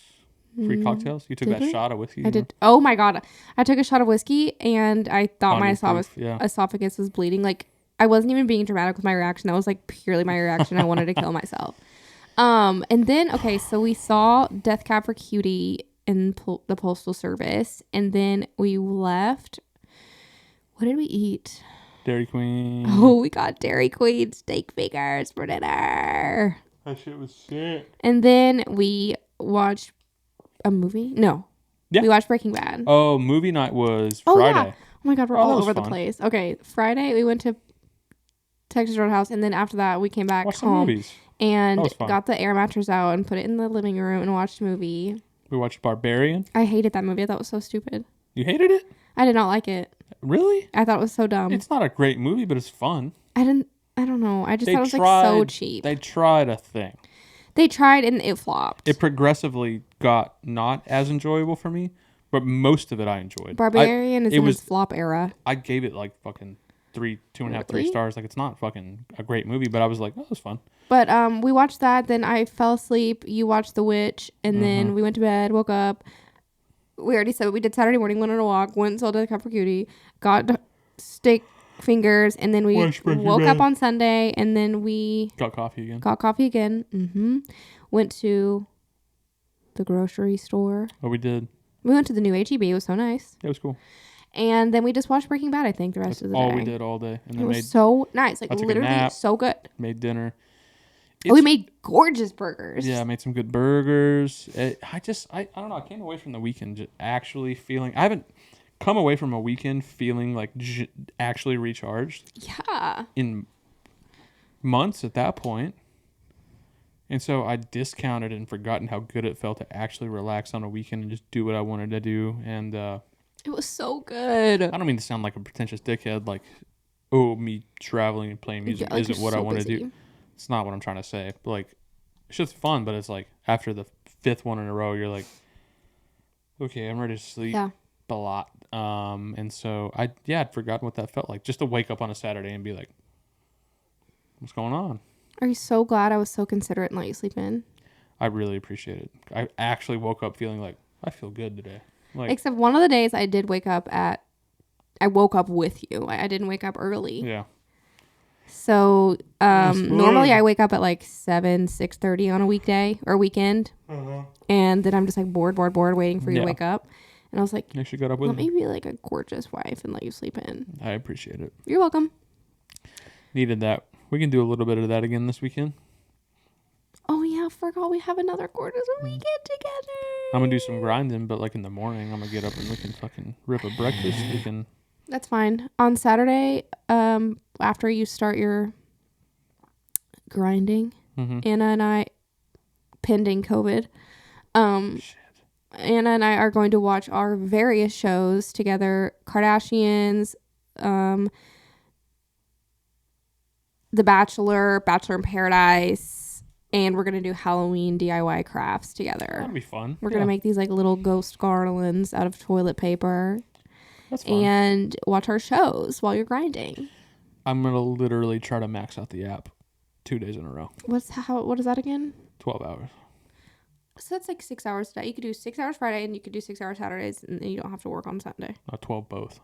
free cocktails. You took Did that we? shot of whiskey. I did. Oh my God. I took a shot of whiskey and I thought my Undue proof, yeah. esophagus was bleeding. Like, I wasn't even being dramatic with my reaction. That was like purely my reaction. I wanted to kill myself. And then, okay, so we saw Death Cab for Cutie in the Postal Service. And then we left. What did we eat? Dairy Queen. Oh, we got Dairy Queen steak fingers for dinner. That shit was sick. And then we watched a movie. No. Yeah. We watched Breaking Bad. Oh, movie night was Oh, Friday. yeah. Oh my God, we're Oh, all that was over the fun. place. Okay, Friday we went to Texas Roadhouse, and then after that we came back Watched some home movies. and That was fun. got the air mattress out and put it in the living room and watched a movie. We watched Barbarian. I hated that movie. I thought it was so stupid. You hated it? I did not like it. Really? I thought it was so dumb. It's not a great movie, but it's fun. I don't know. I just They thought it was tried, like so cheap. They tried a thing. They tried and it flopped. It progressively got not as enjoyable for me, but most of it I enjoyed. Barbarian is it in was- its flop era. I gave it like fucking 2.5, 3 Really? stars. Like, it's not fucking a great movie, but I was like, oh, it was fun. But we watched that. Then I fell asleep. You watched The Witch, and then we went to bed. Woke up. We already said we did Saturday morning. Went on a walk. Went and saw the Cup for Cutie. Got steak fingers, and then we Watched Breaking woke Bad. up on Sunday, and then we Got coffee again. got coffee again. Went to the grocery store. Oh, we did. We went to the new HEB. It was so nice. It was cool. And then we just watched Breaking Bad. I think the rest That's of the all day. we did all day, and It then was so nice. Like I took a literally nap. so good. made dinner. Oh, we made gorgeous burgers. Yeah, I made some good burgers. I don't know. I came away from the weekend just actually feeling. I haven't come away from a weekend feeling like actually recharged Yeah. in months at that point. And so I discounted and forgotten how good it felt to actually relax on a weekend and just do what I wanted to do. And It was so good. I don't mean to sound like a pretentious dickhead, like, oh, me traveling and playing music Yeah, like, isn't you're what I so want to busy. do. It's not what I'm trying to say. But like, it's just fun, but it's like after the fifth one in a row, you're like, okay, I'm ready to sleep Yeah. a lot. And so I'd forgotten what that felt like, just to wake up on a Saturday and be like, what's going on? Are you so glad I was so considerate and let you sleep in? I really appreciate it. I actually woke up feeling like I feel good today. Like, Except one of the days I did wake up I woke up with you. I didn't wake up early. yeah. So That's normally fun. I wake up at like 6:30 on a weekday or weekend. And then I'm just like bored, waiting for you Yeah. to wake up. And I was like, You actually got up with let me. me be like a gorgeous wife and let you sleep in. I appreciate it. You're welcome. Needed that. We can do a little bit of that again this weekend. Oh yeah, I forgot we have another gorgeous weekend together. I'm gonna do some grinding, but like in the morning, I'm gonna get up and we can fucking rip a breakfast. We can. That's fine. On Saturday, after you start your grinding, Mm-hmm. Anna and I, pending COVID, Shit. Anna and I are going to watch our various shows together. Kardashians, The Bachelor, Bachelor in Paradise, and we're going to do Halloween DIY crafts together. That'd be fun. We're going to make these like little ghost garlands out of toilet paper That's fun. and watch our shows while you're grinding. I'm gonna literally try to max out the app 2 days in a row. What is that again? 12 hours. So that's like 6 hours a day. You could do 6 hours Friday and you could do 6 hours Saturdays and then you don't have to work on Sunday. 12 both.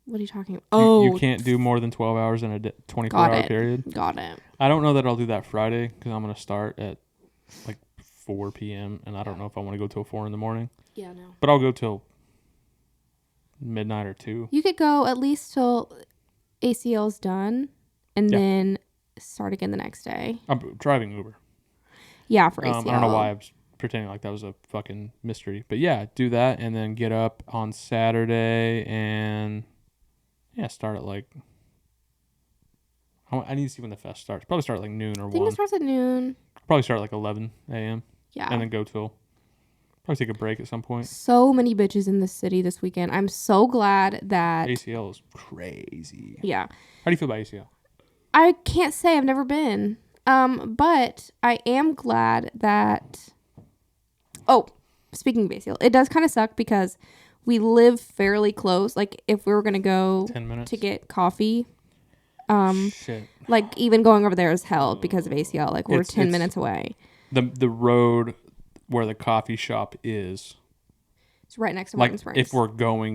What are you talking about? You can't do more than 12 hours in a 24-hour period. Got it. I don't know that I'll do that Friday because I'm gonna start at like 4 p.m. and I don't know if I want to go till 4 in the morning. Yeah, no. But I'll go till midnight or 2. You could go at least till ACL's done and Yeah. then start again the next day. I'm driving Uber. Yeah, for ACL. I don't know why I was pretending like that was a fucking mystery. But yeah, do that and then get up on Saturday and start at like. I need to see when the fest starts. Probably start at like noon or I think 1. it starts at noon. Probably start at like 11 a.m. Yeah. and then go till. Probably take a break at some point. So many bitches in the city this weekend. I'm so glad that. ACL is crazy. Yeah. How do you feel about ACL? I can't say I've never been. But I am glad that. Oh, speaking of ACL, it does kind of suck because we live fairly close. Like if we were gonna go 10 minutes. to get coffee, Shit. like even going over there is hell because of ACL. Like we're 10 It's- minutes away. The road where the coffee shop is, It's right next to like Martin Springs.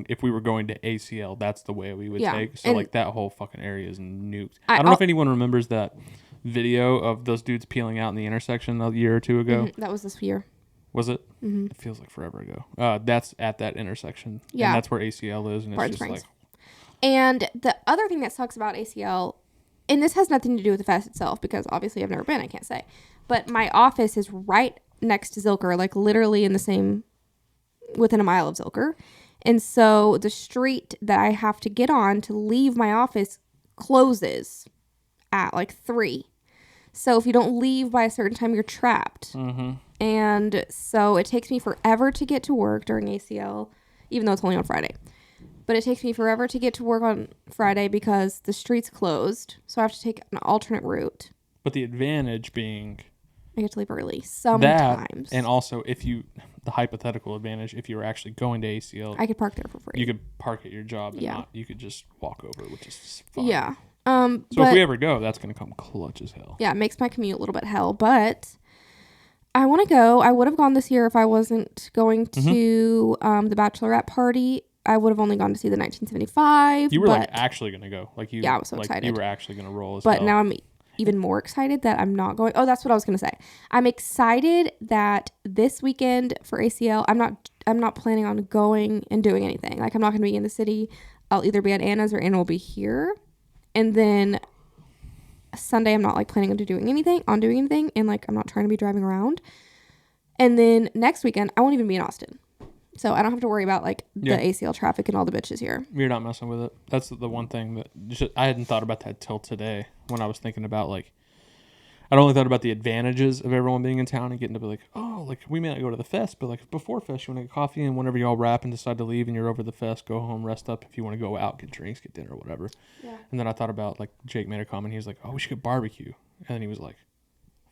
if we were going to ACL, that's the way we would Yeah, take. So and- like that whole fucking area is nuked. I- I don't know I'll- if anyone remembers that video of those dudes peeling out in the intersection a year or two ago. That was this year. Was it? Mm-hmm. It feels like forever ago. That's at that intersection. Yeah. And that's where ACL is, and it's Martin just Springs. like And the other thing that sucks about ACL, and this has nothing to do with the fest itself because obviously I've never been, I can't say. But my office is right next to Zilker, like literally within a mile of Zilker. And so the street that I have to get on to leave my office closes at like 3. So if you don't leave by a certain time, you're trapped. mm-hmm. And so it takes me forever to get to work during ACL, even though it's only on Friday. But it takes me forever to get to work on Friday because the street's closed. So I have to take an alternate route. But the advantage being I get to leave early that, sometimes. and also the hypothetical advantage, if you were actually going to ACL, I could park there for free. you could park at your job and Yeah. you could just walk over, which is fun. Yeah. So but if we ever go, that's gonna come clutch as hell. yeah, it makes my commute a little bit hell. But I want to go. I would have gone this year if I wasn't going Mm-hmm. to the bachelorette party. I would have only gone to see the 1975. You were but, like actually gonna go, like you. Yeah, I was so like, excited. You were actually gonna roll as But hell. now I'm even more excited that I'm not going. Oh, that's what I was going to say. I'm excited that this weekend for ACL, I'm not planning on going and doing anything. Like I'm not going to be in the city. I'll either be at Anna's or Anna will be here. And then Sunday I'm not like planning on doing anything, and like I'm not trying to be driving around. And then next weekend I won't even be in Austin. So I don't have to worry about like the Yeah. ACL traffic and all the bitches here. You're not messing with it. That's the one thing that I hadn't thought about that till today when I was thinking about like I'd only thought about the advantages of everyone being in town and getting to be like, oh, like we may not go to the fest, but like before fest, you want to get coffee, and whenever y'all wrap and decide to leave and you're over the fest, go home, rest up. If you want to go out, get drinks, get dinner, whatever. Yeah. And then I thought about like Jake made a comment. He was like, oh, we should get barbecue, and then he was like,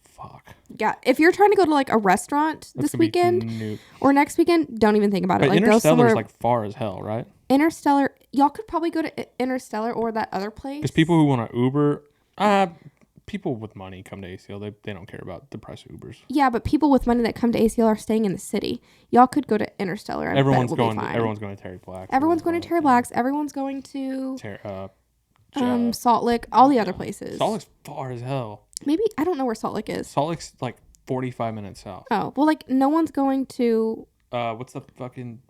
fuck, Yeah, if you're trying to go to like a restaurant that's this gonna be weekend nuke. or next weekend, don't even think about it. But Like go Interstellar's somewhere. like far as hell, right? Interstellar. Y'all could probably go to Interstellar or that other place. Because people who want to Uber, people with money come to ACL. They don't care about the price of Ubers. Yeah, but people with money that come to ACL are staying in the city. Y'all could go to Interstellar. I bet Everyone's we'll going. Be fine. Everyone's going to Terry Black. Everyone's going to Terry Black's. Everyone's going to Salt Lake. All the other places. Salt Lake's far as hell. Maybe I don't know where Salt Lake is. Salt Lake's like 45 minutes south. Oh well, like no one's going to. What's the fucking?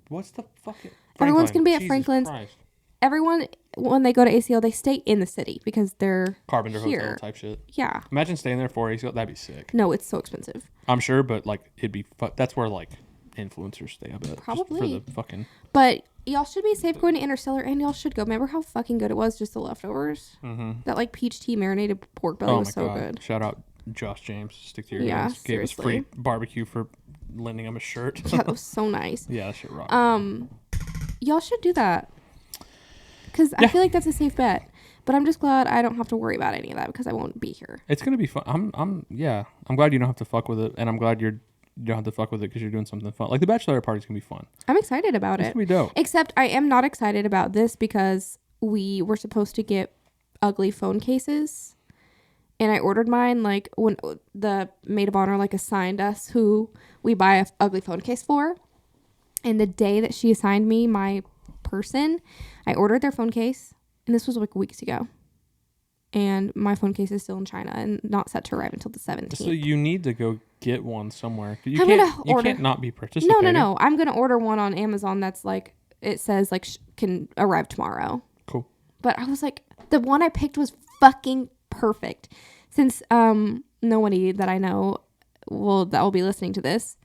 Everyone's gonna be at Jesus Franklin's. Christ. Everyone when they go to ACL, they stay in the city because they're Carpenter here. Hotel type shit. Yeah. Imagine staying there for ACL. That'd be sick. No, it's so expensive. I'm sure, but like it'd be. That's where like influencers stay. I bet. Just Probably. for the fucking. But y'all should be safe going to Interstellar, and y'all should go. Remember how fucking good it was, just the leftovers? Mm-hmm. That like peach tea marinated pork belly Oh was my so god! good. Shout out Josh James. Stick to your Yeah, guns. Gave us seriously. free barbecue for lending him a shirt. Yeah, that was so nice. Yeah, that shit rocked. Y'all should do that because I Yeah. feel like that's a safe bet. But I'm just glad I don't have to worry about any of that because I won't be here. It's gonna be fun. I'm glad you don't have to fuck with it, and I'm glad you don't have to fuck with it because you're doing something fun. Like the bachelor party's gonna be fun. I'm excited about It's it. gonna be dope. Except I am not excited about this because we were supposed to get ugly phone cases. And I ordered mine like when the maid of honor like assigned us who we buy a ugly phone case for. And the day that she assigned me my person, I ordered their phone case. And this was like weeks ago. And my phone case is still in China and not set to arrive until the 17th. So you need to go get one somewhere. You I'm can't. gonna You order- can't not be participating. No. I'm going to order one on Amazon that's like, it says like can arrive tomorrow. Cool. But I was like, the one I picked was fucking perfect. Since nobody that I know that will be listening to this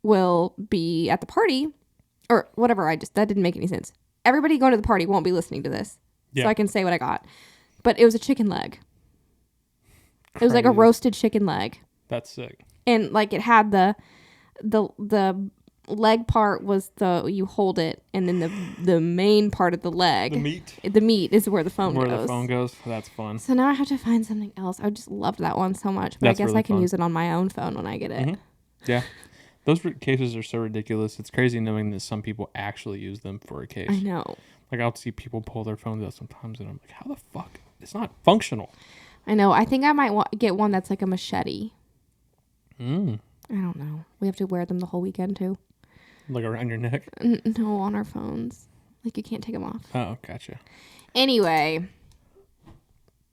will be at the party or whatever. That didn't make any sense. Everybody going to the party won't be listening to this. Yeah. So I can say what I got. But it was a chicken leg. It was like a Crazy. roasted chicken leg. That's sick. And like it had the leg part was you hold it, and then the main part of the leg, The meat. is where the phone Where goes. the phone goes. That's fun. So now I have to find something else. I just loved that one so much, but That's I guess really I can fun. use it on my own phone when I get it. Mhm. Yeah. Those cases are so ridiculous. It's crazy knowing that some people actually use them for a case. I know. Like I'll see people pull their phones out sometimes, and I'm like, how the fuck? It's not functional. I know. I think I might get one that's like a machete. Mm. I don't know. We have to wear them the whole weekend too. Like around your neck. No, on our phones. Like you can't take them off. Oh, gotcha. Anyway,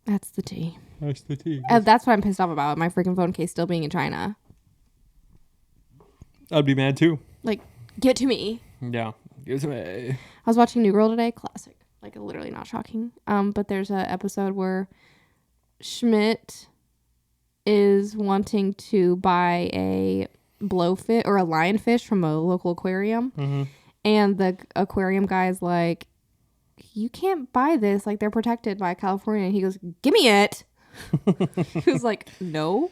that's the tea. That's the tea. That's what I'm pissed off about. My freaking phone case still being in China. I'd be mad too. Like, give it to me. Yeah. Give it to me. I was watching New Girl today. Classic. Like, literally not shocking. But there's a episode where Schmidt is wanting to buy a blowfish or a lionfish from a local aquarium. Mm-hmm. And the aquarium guy is like, you can't buy this. Like, they're protected by California. And he goes, give me it. He was like, no.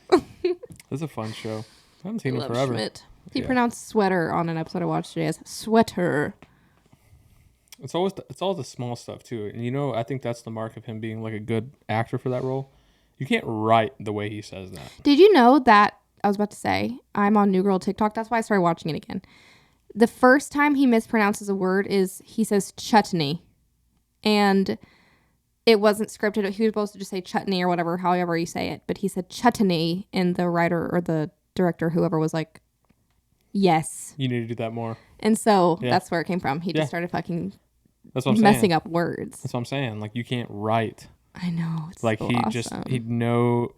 That's a fun show. I haven't seen it Love forever. Schmidt. He Yeah. pronounced sweater on an episode I watched today as sweater. It's always the small stuff too, and I think that's the mark of him being like a good actor for that role. You can't write the way he says that. Did you know that, I was about to say, I'm on New Girl TikTok. That's why I started watching it again. The first time he mispronounces a word is he says chutney. And it wasn't scripted. He was supposed to just say chutney or whatever, however you say it. But he said chutney, and the writer or the director, whoever, was like, yes. You need to do that more. And so Yeah. that's where it came from. He Yeah. just started fucking That's what I'm messing saying. up words. That's what I'm saying. Like you can't write. I know. It's Like so awesome. he'd know.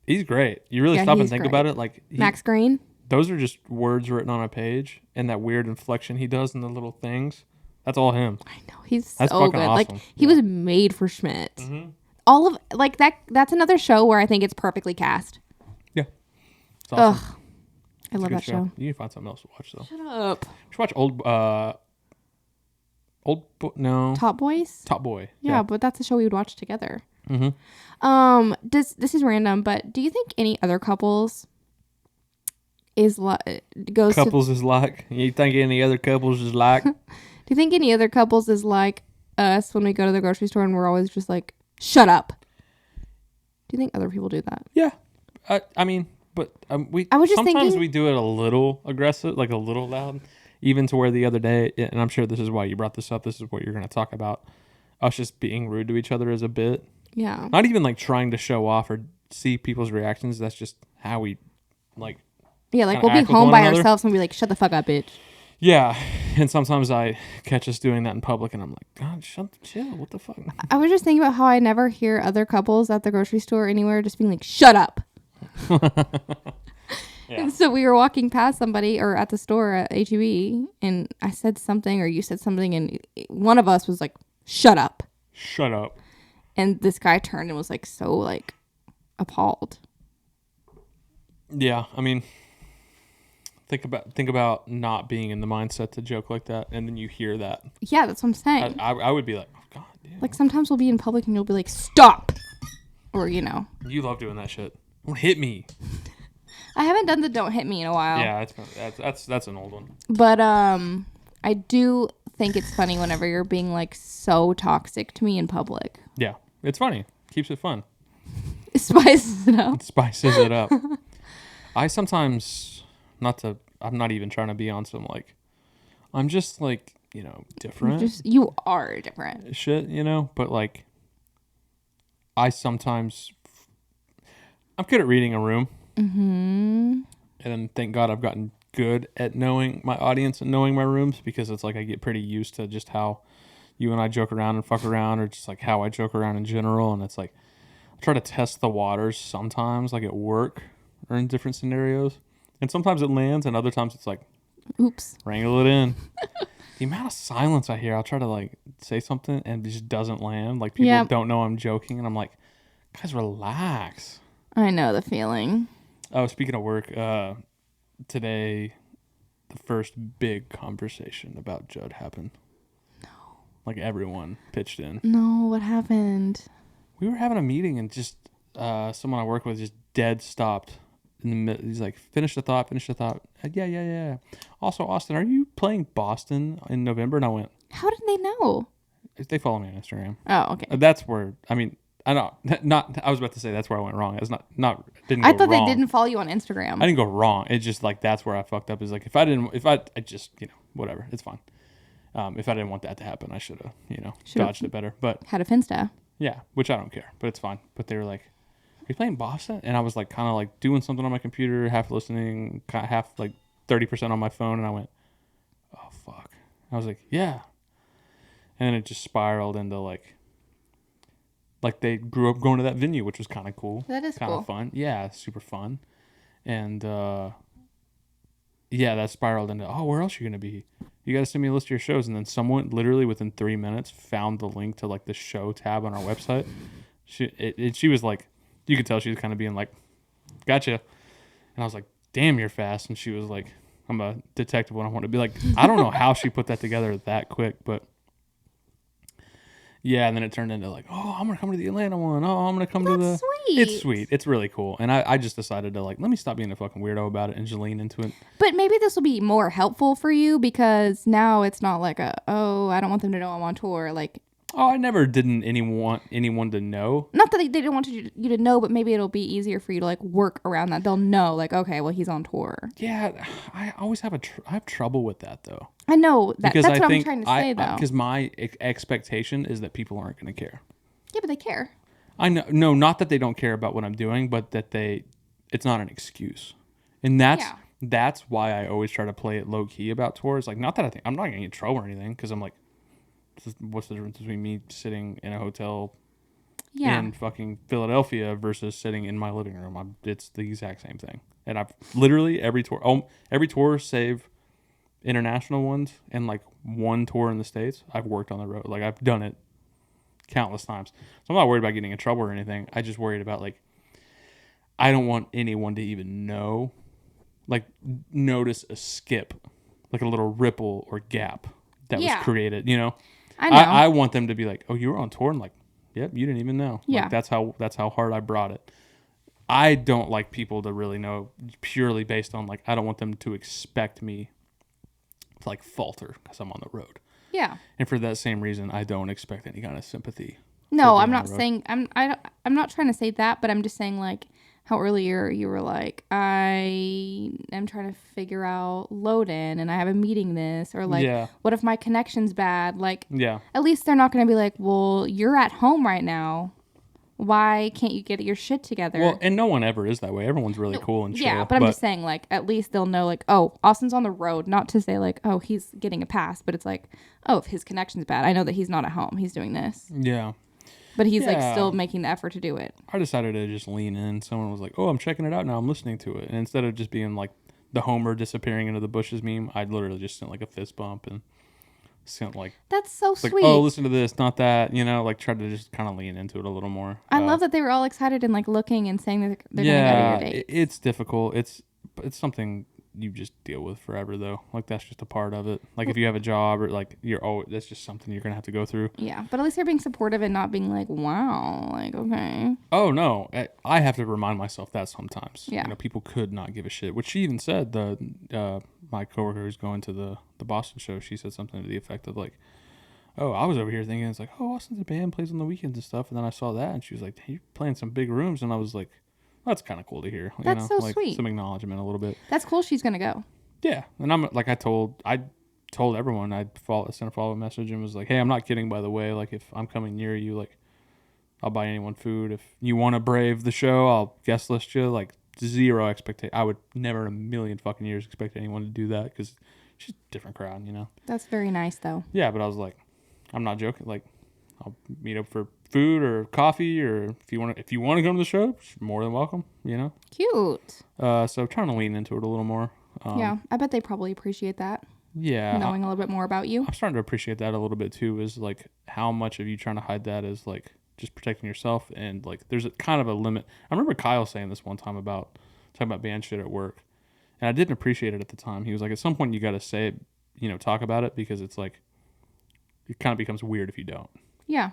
He's great. You really Yeah, stop and he's think great. about it. Like Max Green. those are just words written on a page, and that weird inflection he does in the little things. That's all him. I know. He's That's so fucking good. Like awesome. he Yeah. was made for Schmidt. Mm-hmm. All of like that's another show where I think it's perfectly cast. Yeah. It's awesome. Ugh. I It's a love good that show. You need to find something else to watch though. Shut up. You should watch Top Top Boys? Boy. Yeah, but that's a show we would watch together. Mm-hmm. This is random, but do you think any other couples is goes to? Couples is like. You think any other couples is like? Do you think any other couples is like us when we go to the grocery store and we're always just like, shut up? Do you think other people do that? Yeah. I mean, but we. I was just sometimes thinking- we do it a little aggressive, like a little loud, even to where the other day, and I'm sure this is why you brought this up. This is what you're going to talk about. Us just being rude to each other is a bit. Yeah. Not even like trying to show off or see people's reactions. That's just how we like. Yeah, like kinda we'll be act with home one by another. ourselves and be like, shut the fuck up, bitch. Yeah, and sometimes I catch us doing that in public, and I'm like, God, chill. What the fuck? I was just thinking about how I never hear other couples at the grocery store anywhere just being like, shut up. Yeah. And so we were walking past somebody or at the store at HEB and I said something or you said something and one of us was like, shut up. Shut up. And this guy turned and was like so like appalled. Yeah, I mean, think about not being in the mindset to joke like that, and then you hear that. Yeah, that's what I'm saying. I would be like, oh, God damn. Like sometimes we'll be in public and you'll be like, stop. Or, you know. You love doing that shit. Don't hit me. I haven't done the don't hit me in a while. Yeah, that's an old one. But I do think it's funny whenever you're being like so toxic to me in public. Yeah, it's funny. Keeps it fun. It spices it up. Spices it up. I sometimes, I'm not even trying to be on some like, I'm just like, different You are different. shit, but like, I'm good at reading a room. Mm-hmm. And thank God I've gotten good at knowing my audience and knowing my rooms, because it's like I get pretty used to just how you and I joke around and fuck around, or just like how I joke around in general. And it's like, I try to test the waters sometimes, like at work or in different scenarios. And sometimes it lands, and other times it's like, Oops. wrangle it in. The amount of silence I hear, I'll try to like say something and it just doesn't land. Like people don't know I'm joking, and I'm like, guys, relax. I know the feeling. Oh, speaking of work, today the first big conversation about Judd happened. No. Like everyone pitched in. No, what happened? We were having a meeting and just someone I work with just dead stopped in the middle. He's like, finish the thought. Yeah. Also, Austin, are you playing Boston in November? And I went, How did they know? they follow me on Instagram. Oh, okay. That's where, I mean, I know, I was about to say that's where I went wrong. It's didn't I go thought wrong. they didn't follow you on Instagram. I didn't go wrong. It's just like, that's where I fucked up, is like, I just, whatever, it's fine. If I didn't want that to happen, I should have, dodged it better. But Had a Finsta. yeah, which I don't care, but it's fine. But they were like, are you playing Boston? And I was like, kind of like doing something on my computer, half listening, half like 30% on my phone. And I went, oh, fuck. I was like, yeah. And then it just spiraled into like they grew up going to that venue, which was kind of cool. That is kind cool. of fun. Yeah, super fun. And yeah, that spiraled into, oh, where else are you going to be? You got to send me a list of your shows. And then someone literally within 3 minutes found the link to like the show tab on our website. She was like, you could tell she was kind of being like, gotcha. And I was like, damn, you're fast. And she was like, I'm a detective when I want to be like, I don't know how she put that together that quick, but yeah. And then it turned into like, oh, I'm going to come to the Atlanta one. Oh, I'm going to come to the, That's sweet. It's sweet. It's really cool. And I just decided to like, let me stop being a fucking weirdo about it and just lean into it. But maybe this will be more helpful for you because now it's not like I don't want them to know I'm on tour. Like, Oh, I never didn't want anyone to know. not that they didn't want you to know, but maybe it'll be easier for you to like work around that. They'll know like, okay, well, he's on tour. Yeah, I always have I have trouble with that though. I know that. Because That's I what think I'm trying to say, though. because my expectation is that people aren't going to care. Yeah, but they care. I know, no, not that they don't care about what I'm doing, but that it's not an excuse, and that's why I always try to play it low key about tours. Like, not that I think I'm not going to get in trouble or anything, because I'm like, what's the difference between me sitting in a hotel in fucking Philadelphia versus sitting in my living room? It's the exact same thing. And I've literally every tour save international ones and like one tour in the States, I've worked on the road. Like, I've done it countless times. So I'm not worried about getting in trouble or anything. I just worried about like, I don't want anyone to even know, like notice a skip, like a little ripple or gap that was created, I know. I want them to be like, oh, you were on tour? And like, yep, you didn't even know. Yeah. Like, that's how hard I brought it. I don't like people to really know purely based on like I don't want them to expect me to like falter because I'm on the road. Yeah. And for that same reason, I don't expect any kind of sympathy. No, being I'm on not the road. saying I'm not trying to say that, but I'm just saying like how earlier you were like I am trying to figure out load in and I have a meeting this or like Yeah. what if my connection's bad? Like Yeah. at least they're not going to be like, "Well, you're at home right now. Why can't you get your shit together?" Well, and no one ever is that way. Everyone's really cool and chill. Yeah, but I'm just saying, like, at least they'll know, like, oh, Austin's on the road. Not to say, like, oh, he's getting a pass, but it's like, oh, if his connection's bad, I know that he's not at home. He's doing this. Yeah. But he's, like, Yeah. still making the effort to do it. I decided to just lean in. Someone was like, "Oh, I'm checking it out now. I'm listening to it." And instead of just being like the Homer disappearing into the bushes meme, I'd literally just sent like a fist bump and sent like, That's so like sweet. "Oh, listen to this, not that." You know, like tried to just kind of lean into it a little more. I love that they were all excited and, like, looking and saying that they're going to go to your date. It's difficult. It's something you just deal with forever though. Like that's just a part of it. Like if you have a job or like that's just something you're gonna have to go through. Yeah, but at least they're being supportive and not being like, wow, like, okay. Oh no, I have to remind myself that sometimes. Yeah. You know, people could not give a shit. Which she even said my coworker who's going to the Boston show. She said something to the effect of like, "Oh, I was over here thinking it's like, oh, Austin's a band, plays on the weekends and stuff." And then I saw that, and she was like, "Hey, you're playing some big rooms," and I was like, "That's kind of cool to hear." That's you know? so like, sweet. Some acknowledgement a little bit. That's cool she's going to go. Yeah, and I'm like I told everyone I sent a follow-up message and was like, "Hey, I'm not kidding, by the way. Like if I'm coming near you, like I'll buy anyone food. If you want to brave the show, I'll guest list you." Like zero expectation. I would never in a million fucking years expect anyone to do that because it's just a different crowd, you know. That's very nice, though. Yeah, but I was like, I'm not joking. Like I'll meet up for food or coffee, or if you want to come to the show, you're more than welcome. You know. Cute. So trying to lean into it a little more. Yeah, I bet they probably appreciate that, Yeah. knowing a little bit more about you. I'm starting to appreciate that a little bit too, is like how much of you trying to hide that is like just protecting yourself, and like there's a kind of a limit. I remember Kyle saying this one time about talking about band shit at work, and I didn't appreciate it at the time. He was like, at some point you got to say it, you know, talk about it, because it's like it kind of becomes weird if you don't. Yeah.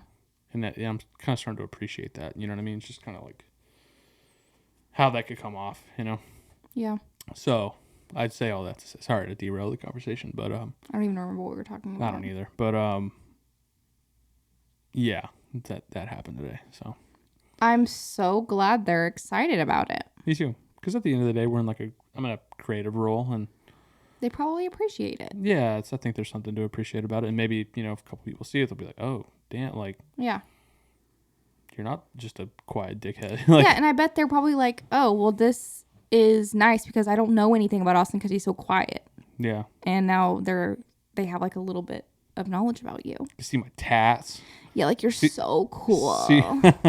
And that, yeah, I'm kind of starting to appreciate that. You know what I mean? It's just kind of like how that could come off, you know. Yeah. So I'd say all that to say, sorry to derail the conversation, but I don't even remember what we were talking about. I don't either. But yeah, that happened today. So I'm so glad they're excited about it. me too. Because at the end of the day, I'm in a creative role, and They probably appreciate it. yeah, I think there's something to appreciate about it. And maybe, you know, if a couple people see it, they'll be like, "Oh, damn, like Yeah. you're not just a quiet dickhead." Like, Yeah, and I bet they're probably like, oh, well, this is nice because I don't know anything about Austin because he's so quiet. yeah. And now they have like a little bit of knowledge about you. You see my tats. Yeah, like you're so cool.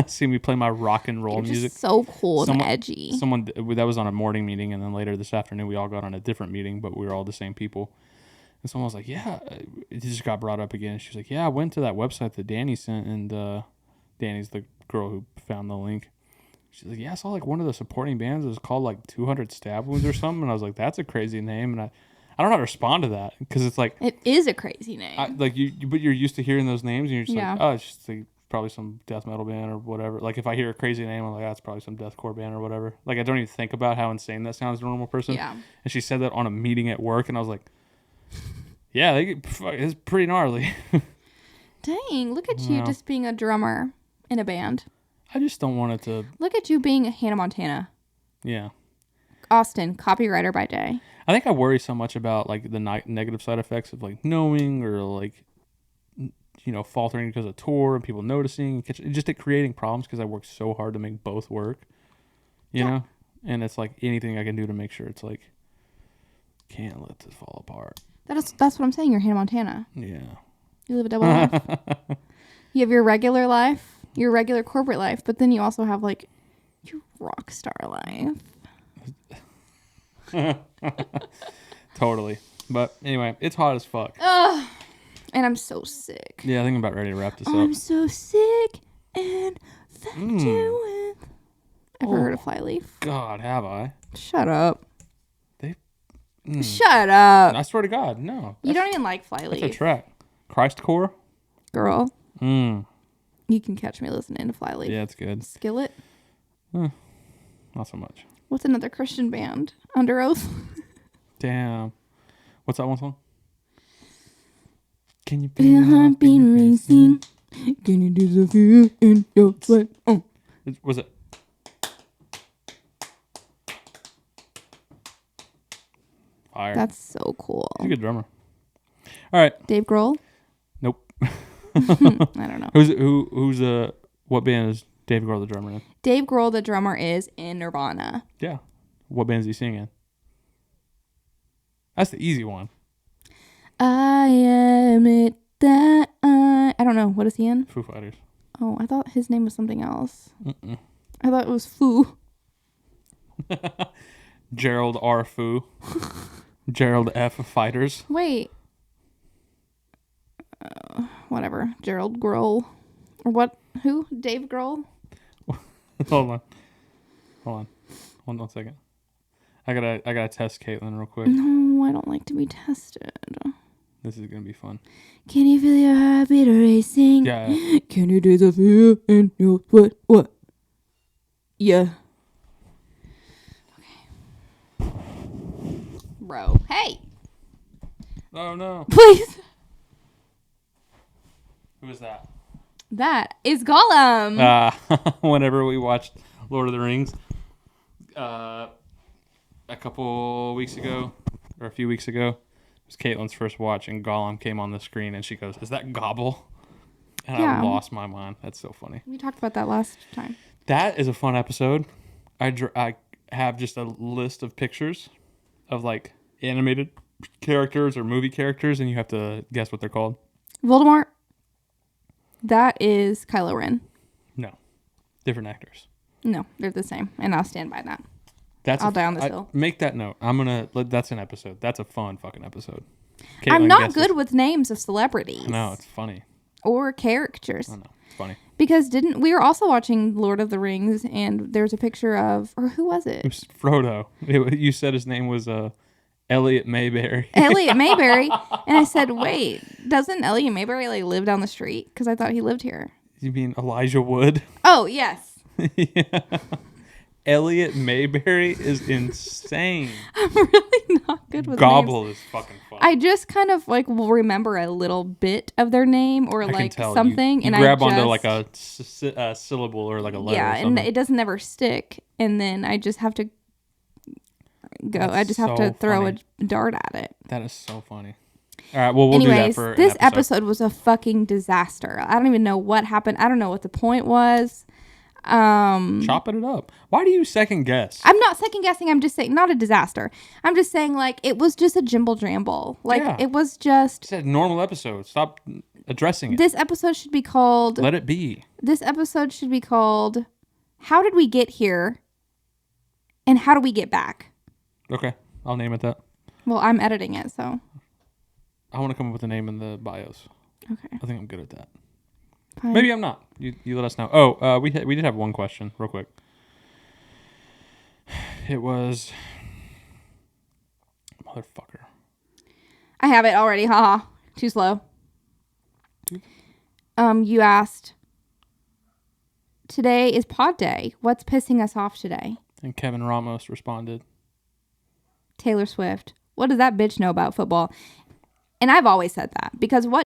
See me play my rock and roll You're music. just so cool Someone- and edgy. Someone that was on a morning meeting, and then later this afternoon we all got on a different meeting, but we were all the same people. And someone was like, "Yeah," it just got brought up again. She was like, "Yeah, I went to that website that Danny sent," and Danny's the girl who found the link. She's like, "Yeah, I saw like one of the supporting bands was called like 200 Stab Wounds or something," and I was like, "That's a crazy name," and I don't know how to respond to that, because it's like, It is a crazy name. like but you're used to hearing those names, and you're just Yeah. like, "Oh, it's just like probably some death metal band or whatever." Like if I hear a crazy name, I'm like, "That's probably some deathcore band or whatever." Like I don't even think about how insane that sounds to a normal person. Yeah. And she said that on a meeting at work, and I was like, "Yeah, it's pretty gnarly." Dang, look at you Well. just being a drummer in a band. I just don't want it to. Look at you being a Hannah Montana. Yeah. Austin, copywriter by day. I think I worry so much about like the negative side effects of like knowing, or like, you know, faltering because of tour and people noticing, just it creating problems, because I work so hard to make both work, you know, and it's like anything I can do to make sure it's like, can't let this fall apart. That's what I'm saying. You're Hannah Montana. Yeah. You live a double life. You have your regular life, your regular corporate life, but then you also have like your rock star life. Totally. But anyway, it's hot as fuck. And I'm so sick. Yeah, I think I'm about ready to wrap this I'm up. so sick and infatuated. Ever heard of Flyleaf? God, have I? Shut up. They. Shut up. I swear to God, no. You don't even like That's a Flyleaf, track. Christcore. girl. You can catch me listening to Flyleaf. Yeah, it's good. Skillet. Not so much. What's another Christian band? Under Oath. Damn. What's that one song? Can you Feel be heart beat racing. Can you do the feel in your sweat? Oh. Was it? Fire. That's so cool. He's a good drummer. All right. Dave Grohl? Nope. I don't know. Who's what band is Dave Grohl the drummer in? Dave Grohl, the drummer, is in Nirvana. Yeah. What band is he singing? That's the easy one. I admit that I don't know. What is he in? Foo Fighters. Oh, I thought his name was something else. Mm-mm. I thought it was Foo. Gerald R. Foo. Gerald F. Fighters. Wait. Whatever. Gerald Grohl. Or what? Who? Dave Grohl? Hold on. One second. I gotta test Caitlin real quick. No, I don't like to be tested. This is gonna be fun. Can you feel your heartbeat racing? Yeah. Can you do the feel in your what? Yeah. Okay. Bro. Hey! Oh no. Please. Who is that? That is Gollum. Whenever we watched Lord of the Rings, a couple weeks ago, or a few weeks ago, it was Caitlin's first watch, and Gollum came on the screen, and she goes, "Is that Gobble?" And Yeah. I lost my mind. That's so funny. We talked about that last time. That is a fun episode. I have just a list of pictures of like animated characters or movie characters, and you have to guess what they're called. Voldemort. That is Kylo Ren. No, different actors. No, they're the same, and I'll stand by that. That's I'll die on this hill. Make that note. That's an episode. That's a fun fucking episode. I'm Caitlin not guesses. good with names of celebrities. No, it's funny. Or characters. I know, it's funny. Because we were also watching Lord of the Rings, and there's a picture of, or who was It it? was Frodo. You said his name was Elliot Mayberry. Elliot Mayberry. And I said, wait, doesn't Elliot Mayberry like live down the street? Because I thought he lived here. You mean Elijah Wood? Oh, yes. Yeah. Elliot Mayberry is insane. I'm really not good with names. Gobble is fucking fun. I just kind of like will remember a little bit of their name or I can like tell. something, You and grab I just, onto like a syllable or like a letter. yeah, or and something. it doesn't ever stick, and then I just have to go. That's I just have so to throw funny. a dart at it. That is so funny. All right, well, we'll do that Anyways, for this an episode. episode was a fucking disaster. I don't even know what happened. I don't know what the point was. Chopping it up. Why do you second guess? I'm not second guessing. I'm just saying not a disaster. I'm just saying like it was just a jimble jamble. Like Yeah. it was just It's a normal episode. Stop addressing it. this episode should be called Let it be. this episode should be called How Did We Get Here? And How Do We Get Back? Okay, I'll name it that. Well, I'm editing it, so I want to come up with a name in the bios. okay. I think I'm good at that. Fine. Maybe I'm not. You let us know. Oh, we did have one question, real quick. It was motherfucker. I have it already. Haha. Too slow. You asked today is pod day. What's pissing us off today? And Kevin Ramos responded. Taylor Swift. What does that bitch know about football? And I've always said that because what